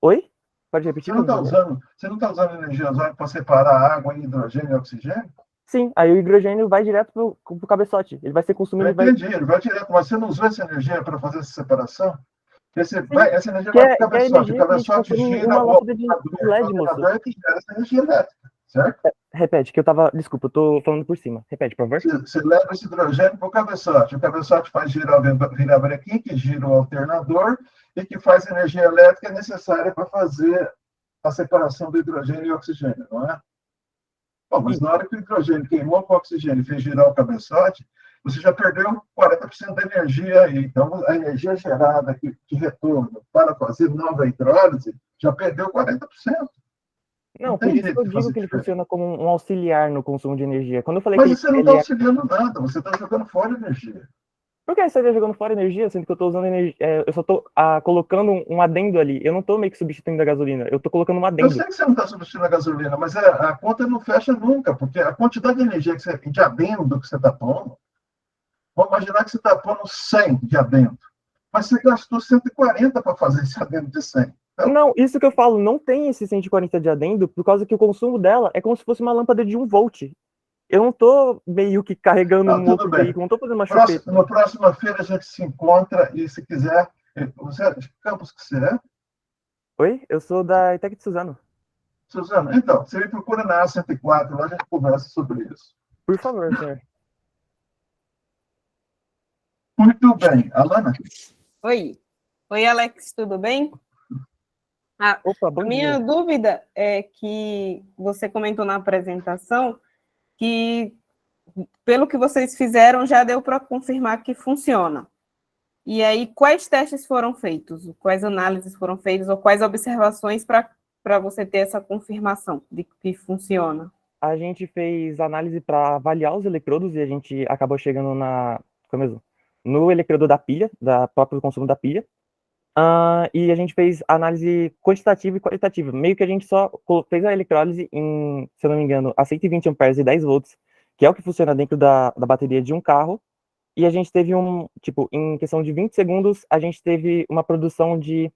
Speaker 10: Oi? Pode repetir?
Speaker 17: Você não está usando energia ozônica para separar água em hidrogênio e oxigênio?
Speaker 10: Sim, aí o hidrogênio vai direto pro cabeçote. Ele vai ser consumido.
Speaker 17: Ele vai direto, mas você não usou essa energia para fazer essa separação? Essa energia vai para o cabeçote. O cabeçote gira, o alternador é que gera essa energia elétrica, certo?
Speaker 10: Repete, que eu tava. Desculpa, eu tô falando por cima. Repete, por favor.
Speaker 17: Você leva esse hidrogênio para o cabeçote faz girar o brequim, que gira o alternador e que faz a energia elétrica necessária para fazer a separação do hidrogênio e oxigênio, não é? Bom, mas na hora que o hidrogênio queimou com o oxigênio e fez girar o cabeçote, você já perdeu 40% da energia aí. Então, a energia gerada de retorno para fazer nova hidrólise já perdeu 40%.
Speaker 10: Não, por isso que eu digo que ele funciona como um auxiliar no consumo de energia. Quando eu falei
Speaker 17: mas você não está auxiliando nada, você está jogando fora energia.
Speaker 10: Por que você está jogando fora energia, sendo que eu estou usando energia? Eu só estou colocando um adendo ali. Eu não estou meio que substituindo a gasolina, eu estou colocando um adendo.
Speaker 17: Eu sei que você não está substituindo a gasolina, mas a conta não fecha nunca, porque a quantidade de energia de adendo que você está pondo, vamos imaginar que você está pondo 100 de adendo, mas você gastou 140 para fazer esse adendo de 100. Então,
Speaker 10: não, isso que eu falo, não tem esse 140 de adendo, por causa que o consumo dela é como se fosse uma lâmpada de 1 volt. Eu não tô meio que carregando um outro veículo, não tô fazendo uma chupeta.
Speaker 17: Na próxima feira a gente se encontra e, se quiser, você é de que campus que você é?
Speaker 10: Oi? Eu sou da ETEC de Suzano.
Speaker 17: Suzano, então, você me procura na A104, lá a gente conversa sobre isso.
Speaker 10: Por favor, senhor.
Speaker 17: Muito bem. Alana?
Speaker 18: Oi. Oi, Alex, tudo bem?
Speaker 10: Opa, bom
Speaker 18: minha
Speaker 10: dia.
Speaker 18: dúvida é que você comentou na apresentação que, pelo que vocês fizeram, já deu para confirmar que funciona. E aí, quais testes foram feitos? Quais análises foram feitas? Ou quais observações para você ter essa confirmação de que funciona?
Speaker 10: A gente fez análise para avaliar os eletrodos e a gente acabou chegando no eletrodo da pilha, da próprio consumo da pilha. E a gente fez análise quantitativa e qualitativa. Meio que a gente só fez a eletrólise em, se eu não me engano, a 120 amperes e 10 volts, que é o que funciona dentro da bateria de um carro. E a gente teve em questão de 20 segundos, a gente teve uma produção de,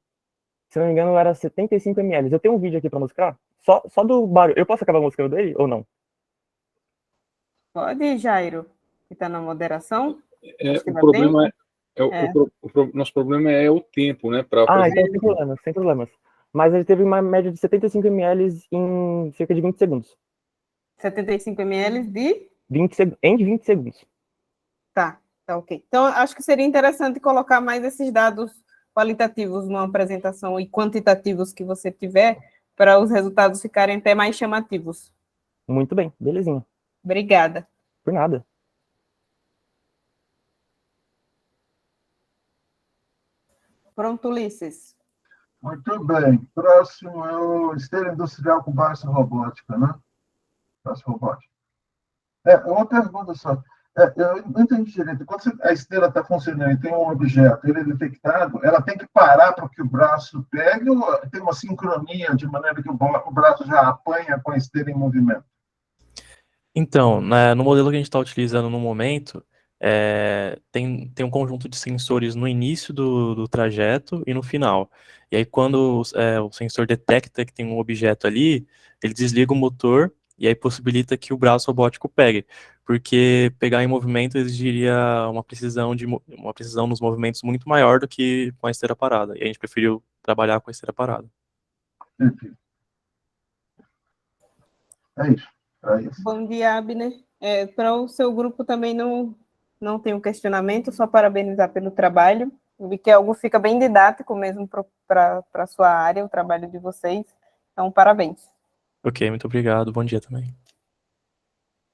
Speaker 10: se não me engano, era 75 ml. Eu tenho um vídeo aqui para mostrar, só do barulho. Eu posso acabar mostrando ele ou não?
Speaker 18: Pode, Jairo, que está na moderação.
Speaker 2: O problema nosso problema é o tempo, né?
Speaker 10: Então sem problemas. Mas ele teve uma média de 75 ml em cerca de 20 segundos.
Speaker 18: 75 ml de?
Speaker 10: Em 20 segundos.
Speaker 18: Tá ok. Então, acho que seria interessante colocar mais esses dados qualitativos numa apresentação e quantitativos que você tiver, para os resultados ficarem até mais chamativos.
Speaker 10: Muito bem, belezinha.
Speaker 18: Obrigada.
Speaker 10: Por nada.
Speaker 18: Pronto, Ulisses.
Speaker 17: Muito bem. Próximo é o esteira industrial com baixa robótica, né? Baixa robótica. Uma pergunta só. Eu não entendi direito. Quando a esteira está funcionando e tem um objeto, ele é detectado, ela tem que parar para que o braço pegue ou tem uma sincronia de maneira que o braço já apanha com a esteira em movimento?
Speaker 12: Então, no modelo que a gente está utilizando no momento, tem um conjunto de sensores no início do trajeto e no final. E aí, quando o sensor detecta que tem um objeto ali, ele desliga o motor e aí possibilita que o braço robótico pegue, porque pegar em movimento exigiria uma precisão nos movimentos muito maior do que com a esteira parada, e a gente preferiu trabalhar com a esteira parada.
Speaker 17: Perfeito. É isso. É isso.
Speaker 18: Bom dia, Abner. Para o seu grupo também não tem um questionamento, só parabenizar pelo trabalho. Eu vi que algo fica bem didático mesmo para a sua área, o trabalho de vocês. Então, parabéns.
Speaker 12: Ok, muito obrigado. Bom dia também.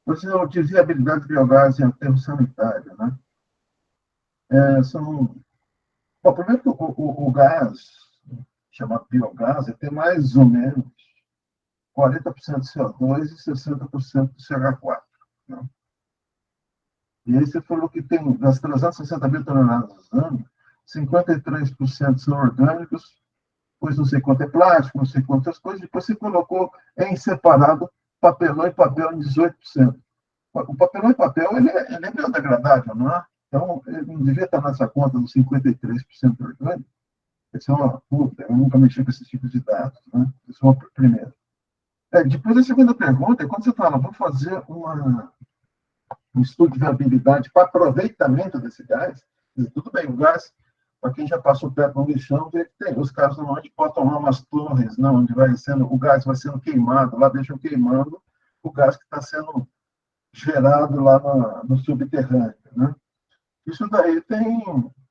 Speaker 17: Você de viabilidade de biogás em aterro sanitário, né? Bom, primeiro que o gás, chamado biogás, tem mais ou menos 40% de CO2 e 60% de CH4. Né? E aí você falou que tem, das 360 mil toneladas por ano, 53% são orgânicos, depois não sei quanto é plástico, não sei quantas coisas, depois você colocou em separado papelão e papel em 18%. O papelão e papel, ele é biodegradável, não é? Então, ele não devia estar nessa conta dos 53% orgânico. Essa é uma dúvida, eu nunca mexi com esse tipo de dados, né? Isso é uma primeira. Depois, a segunda pergunta é quando você fala, vamos fazer um estudo de viabilidade para aproveitamento desse gás. Tudo bem, o gás, para quem já passou perto do lixão, vê que tem os caras normalmente botam lá umas torres, né, onde o gás vai sendo queimado, lá deixam queimando o gás que está sendo gerado lá no subterrâneo. Né? Isso daí tem,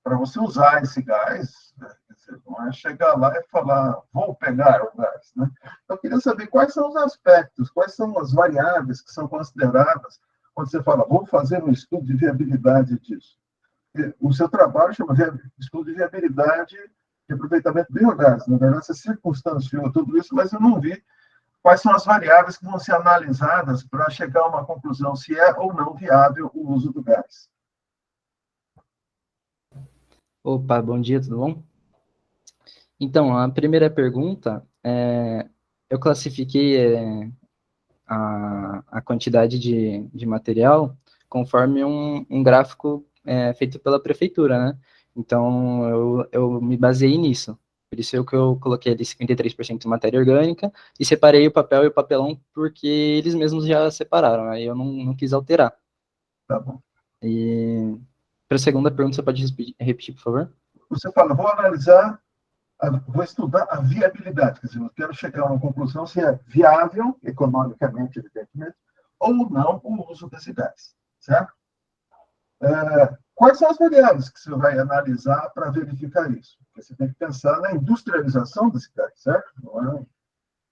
Speaker 17: para você usar esse gás, né, você não é chegar lá e falar, vou pegar o gás. Né? Eu queria saber quais são os aspectos, quais são as variáveis que são consideradas quando você fala, vou fazer um estudo de viabilidade disso. O seu trabalho chama estudo de viabilidade de aproveitamento do biogás. Na verdade, você circunstanciou tudo isso, mas eu não vi quais são as variáveis que vão ser analisadas para chegar a uma conclusão se é ou não viável o uso do gás.
Speaker 13: Opa, bom dia, tudo bom? Então, a primeira pergunta, eu classifiquei a quantidade de material conforme um gráfico feito pela prefeitura, né? Então, eu me baseei nisso. Por isso que eu coloquei ali 53% de matéria orgânica e separei o papel e o papelão porque eles mesmos já separaram, aí eu não quis alterar.
Speaker 17: Tá bom.
Speaker 13: E para a segunda pergunta, você pode repetir, por favor?
Speaker 17: Você fala, vou estudar a viabilidade, quer dizer, eu quero chegar a uma conclusão se é viável, economicamente, evidentemente, ou não o uso desse gás, certo? Quais são as variáveis que você vai analisar para verificar isso? Porque você tem que pensar na industrialização desse gás, certo?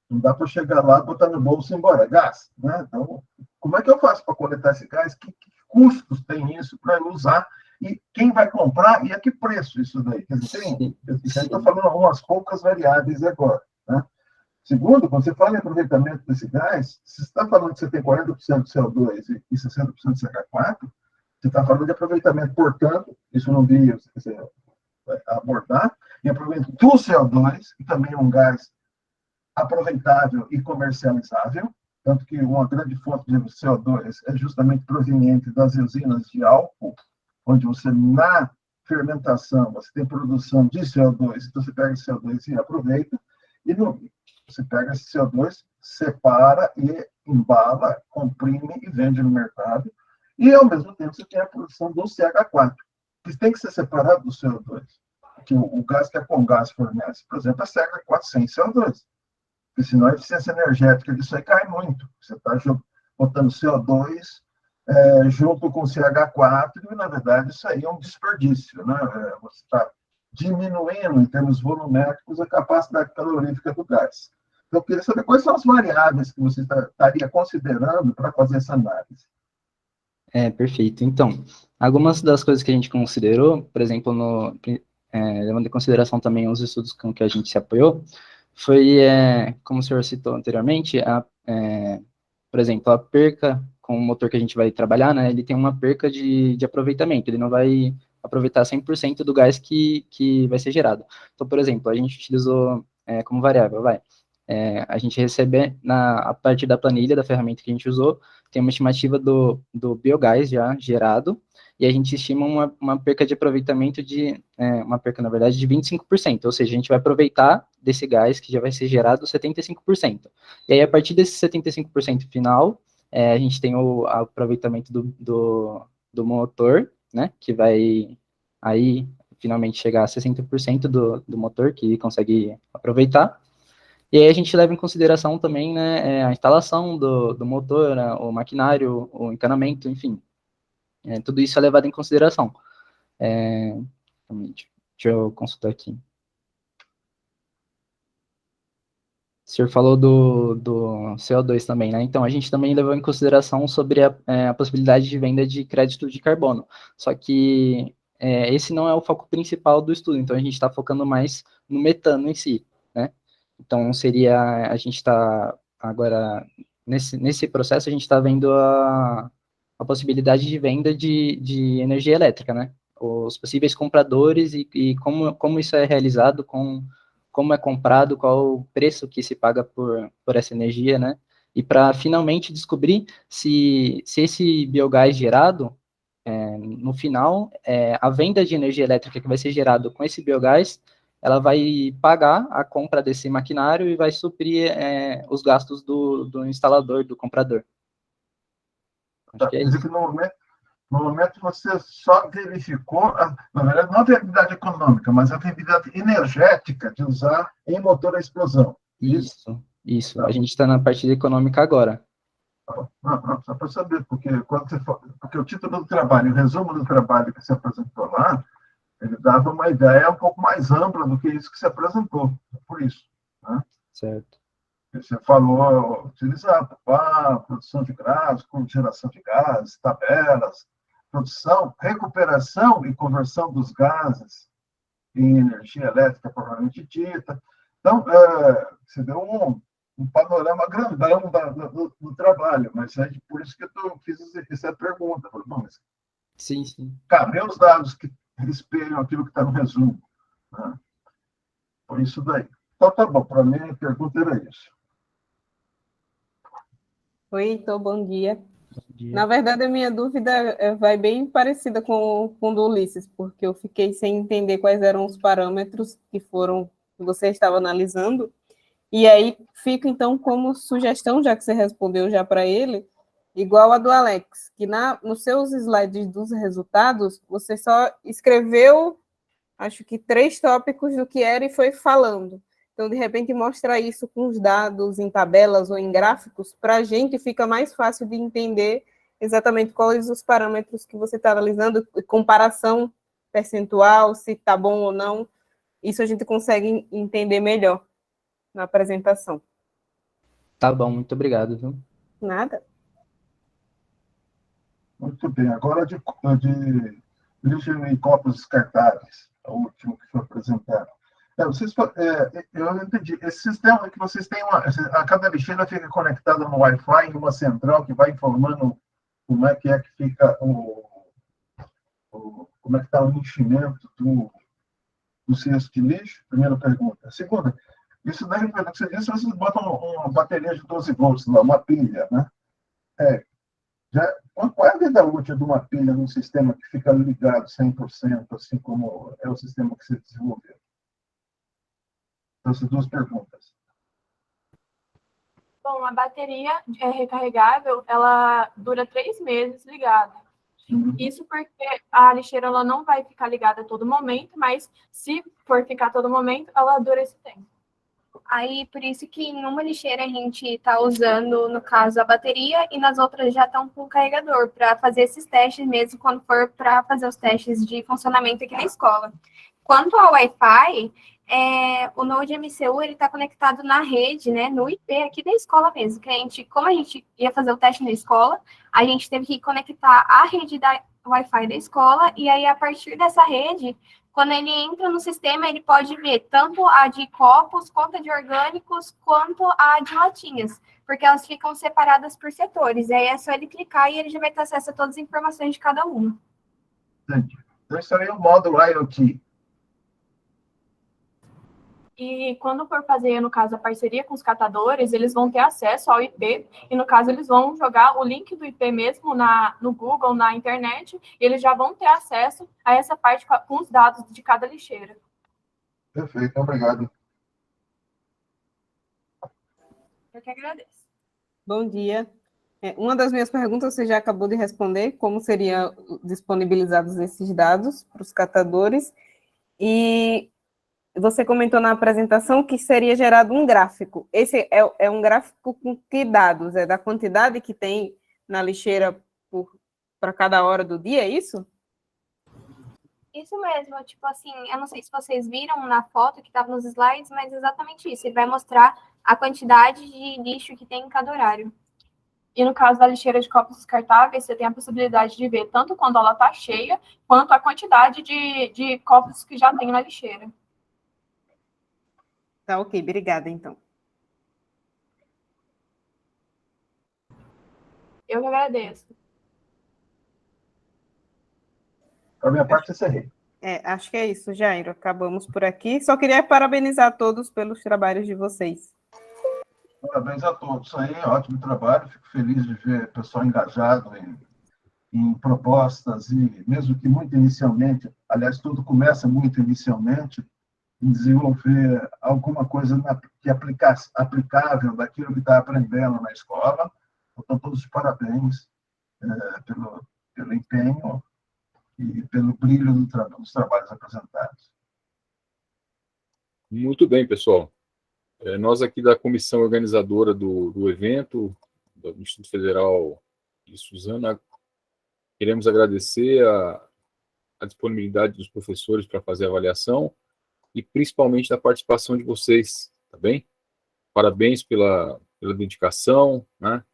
Speaker 17: Não dá para chegar lá, botar no bolso e ir embora, é gás, né? Então, como é que eu faço para coletar esse gás? Que custos tem isso para eu usar? E quem vai comprar e a que preço isso daí? Quer dizer, estou falando algumas poucas variáveis agora. Né? Segundo, quando você fala em aproveitamento desse gás, se você está falando que você tem 40% de CO2 e 60% de CH4, você está falando de aproveitamento, portanto, isso não vi você abordar, e aproveitamento do CO2, que também é um gás aproveitável e comercializável, tanto que uma grande fonte de CO2 é justamente proveniente das usinas de álcool, onde você, na fermentação, você tem produção de CO2, então você pega esse CO2 e aproveita, e você pega esse CO2, separa e embala, comprime e vende no mercado, e ao mesmo tempo você tem a produção do CH4, que tem que ser separado do CO2, porque o gás que a Comgás fornece, por exemplo, é CH4 sem CO2, porque senão a eficiência energética disso aí cai muito, você está botando CO2 junto com o CH4, e na verdade isso aí é um desperdício, né? Você está diminuindo em termos volumétricos a capacidade calorífica do gás. Então, eu queria saber quais são as variáveis que você estaria considerando para fazer essa análise.
Speaker 13: Perfeito. Então, algumas das coisas que a gente considerou, por exemplo, levando em consideração também os estudos com que a gente se apoiou, foi, como o senhor citou anteriormente, por exemplo, a perca com o motor que a gente vai trabalhar, né, ele tem uma perca de aproveitamento, ele não vai aproveitar 100% do gás que vai ser gerado. Então, por exemplo, a gente utilizou como variável, a gente recebe, a partir da planilha da ferramenta que a gente usou, tem uma estimativa do biogás já gerado, e a gente estima uma perca de aproveitamento uma perca, na verdade, de 25%, ou seja, a gente vai aproveitar desse gás que já vai ser gerado 75%. E aí, a partir desse 75% final, a gente tem o aproveitamento do motor, né, que vai aí finalmente chegar a 60% do motor que consegue aproveitar. E aí a gente leva em consideração também, né, a instalação do motor, né, o maquinário, o encanamento, enfim. Tudo isso é levado em consideração. Deixa eu consultar aqui. O senhor falou do CO2 também, né? Então, a gente também levou em consideração sobre a possibilidade de venda de crédito de carbono. Só que esse não é o foco principal do estudo, então a gente está focando mais no metano em si, né? Então, a gente está agora, nesse processo, a gente está vendo a possibilidade de venda de energia elétrica, né? Os possíveis compradores e como isso é realizado, como é comprado, qual o preço que se paga por essa energia, né? E para finalmente descobrir se esse biogás gerado, no final, a venda de energia elétrica que vai ser gerado com esse biogás, ela vai pagar a compra desse maquinário e vai suprir os gastos do instalador, do comprador. Acho que é
Speaker 17: Quer dizer
Speaker 13: isso.
Speaker 17: que no momento você só verificou, na verdade, não a viabilidade econômica, mas a viabilidade energética de usar em motor a explosão.
Speaker 13: Isso. A gente está na parte econômica agora.
Speaker 17: Não, só para saber, porque porque o título do trabalho, o resumo do trabalho que se apresentou lá, ele dava uma ideia um pouco mais ampla do que isso que se apresentou. Por isso, né?
Speaker 13: Certo.
Speaker 17: Você falou utilizar produção de gás, geração de gases, tabelas, produção, recuperação e conversão dos gases em energia elétrica propriamente dita. Então, você deu um panorama grandão do trabalho, mas é por isso que eu fiz essa pergunta. Mas
Speaker 13: sim.
Speaker 17: cadê os dados que espelham aquilo que está no resumo? Né? Por isso daí. Então, tá bom, para mim a pergunta era isso.
Speaker 18: Oi, Heitor, bom dia. Na verdade, a minha dúvida vai bem parecida com do Ulisses, porque eu fiquei sem entender quais eram os parâmetros que você estava analisando, e aí fica, então, como sugestão, já que você respondeu já para ele, igual a do Alex, que nos seus slides dos resultados, você só escreveu, acho que 3 tópicos do que era e foi falando. Então, de repente, mostrar isso com os dados em tabelas ou em gráficos, para a gente fica mais fácil de entender exatamente quais os parâmetros que você está analisando, comparação percentual, se está bom ou não. Isso a gente consegue entender melhor na apresentação.
Speaker 13: Tá bom, muito obrigado, viu?
Speaker 18: Nada.
Speaker 17: Muito bem. Agora de lixo e copos descartáveis, o último que foi apresentado. Eu entendi. Esse sistema que vocês têm, cada lixeira fica conectada no Wi-Fi em uma central que vai informando como é que fica como é que está o enchimento do cesto de lixo? Primeira pergunta. Segunda, isso daí, pelo que você disse, vocês botam uma bateria de 12 volts lá, uma pilha, né? Qual é a vida útil de uma pilha num sistema que fica ligado 100%, assim como é o sistema que você desenvolveu? Essas 2 perguntas.
Speaker 16: Bom, a bateria recarregável, ela dura 3 meses ligada. Isso porque a lixeira ela não vai ficar ligada a todo momento, mas se for ficar a todo momento, ela dura esse tempo.
Speaker 15: Aí, por isso que em uma lixeira a gente está usando, no caso, a bateria, e nas outras já estão com o carregador, para fazer esses testes mesmo, quando for para fazer os testes de funcionamento aqui na escola. Quanto ao Wi-Fi, o Node MCU está conectado na rede, né, no IP aqui da escola mesmo, que como a gente ia fazer o teste na escola, a gente teve que conectar a rede da Wi-Fi da escola, e aí a partir dessa rede, quando ele entra no sistema, ele pode ver tanto a de copos, quanto a de orgânicos, quanto a de latinhas, porque elas ficam separadas por setores, e aí é só ele clicar e ele já vai ter acesso a todas as informações de cada uma.
Speaker 17: Entendi. Então, isso aí é o módulo IoT.
Speaker 16: E quando for fazer, no caso, a parceria com os catadores, eles vão ter acesso ao IP, e no caso eles vão jogar o link do IP mesmo no Google, na internet, e eles já vão ter acesso a essa parte com os dados de cada lixeira.
Speaker 17: Perfeito, obrigado.
Speaker 15: Eu que agradeço.
Speaker 18: Bom dia. Uma das minhas perguntas você já acabou de responder, como seriam disponibilizados esses dados para os catadores, e você comentou na apresentação que seria gerado um gráfico. Esse é um gráfico com que dados? É da quantidade que tem na lixeira para cada hora do dia, é isso?
Speaker 15: Isso mesmo, tipo assim, eu não sei se vocês viram na foto que estava nos slides, mas exatamente isso. Ele vai mostrar a quantidade de lixo que tem em cada horário.
Speaker 16: E no caso da lixeira de copos descartáveis, você tem a possibilidade de ver tanto quando ela está cheia, quanto a quantidade de copos que já tem na lixeira.
Speaker 18: Tá, ok, obrigada, então.
Speaker 16: Eu que agradeço.
Speaker 17: Da minha parte, encerrei.
Speaker 18: Acho que é isso, Jairo. Acabamos por aqui. Só queria parabenizar a todos pelos trabalhos de vocês.
Speaker 17: Parabéns a todos aí, ótimo trabalho. Fico feliz de ver o pessoal engajado em propostas e, mesmo que muito inicialmente, aliás, tudo começa muito inicialmente, em desenvolver alguma coisa que aplicável daquilo que está aprendendo na escola. Então, todos os parabéns pelo empenho e pelo brilho dos trabalhos apresentados.
Speaker 2: Muito bem, pessoal. Nós aqui da comissão organizadora do evento, do Instituto Federal de Suzano, queremos agradecer a disponibilidade dos professores para fazer a avaliação e principalmente da participação de vocês, tá bem? Parabéns pela dedicação, né?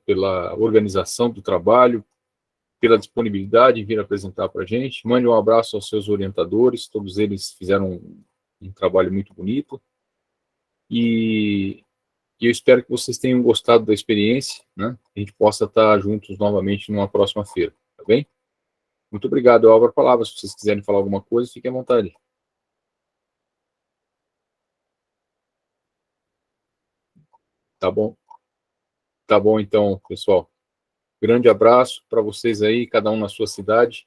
Speaker 2: Pela organização do trabalho, pela disponibilidade em vir apresentar para a gente. Mande um abraço aos seus orientadores, todos eles fizeram um trabalho muito bonito. E eu espero que vocês tenham gostado da experiência, né? A gente possa estar juntos novamente numa próxima feira, tá bem? Muito obrigado. Eu abro a palavra. Se vocês quiserem falar alguma coisa, fiquem à vontade. Tá bom? Tá bom, então, pessoal. Grande abraço para vocês aí, cada um na sua cidade.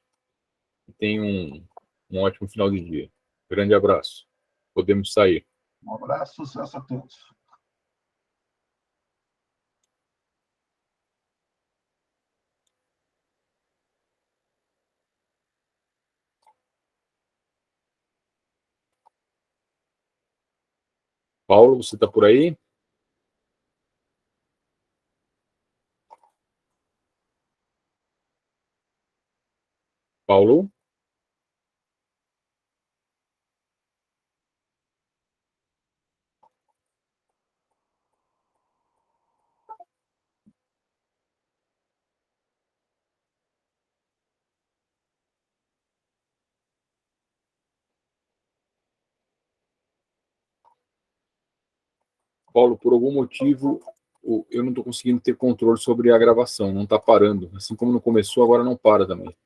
Speaker 2: E tenham um ótimo final de dia. Grande abraço. Podemos sair.
Speaker 17: Um abraço, sucesso a todos.
Speaker 2: Paulo, você está por aí? Paulo? Paulo, por algum motivo, eu não estou conseguindo ter controle sobre a gravação, não está parando. Assim como não começou, agora não para também.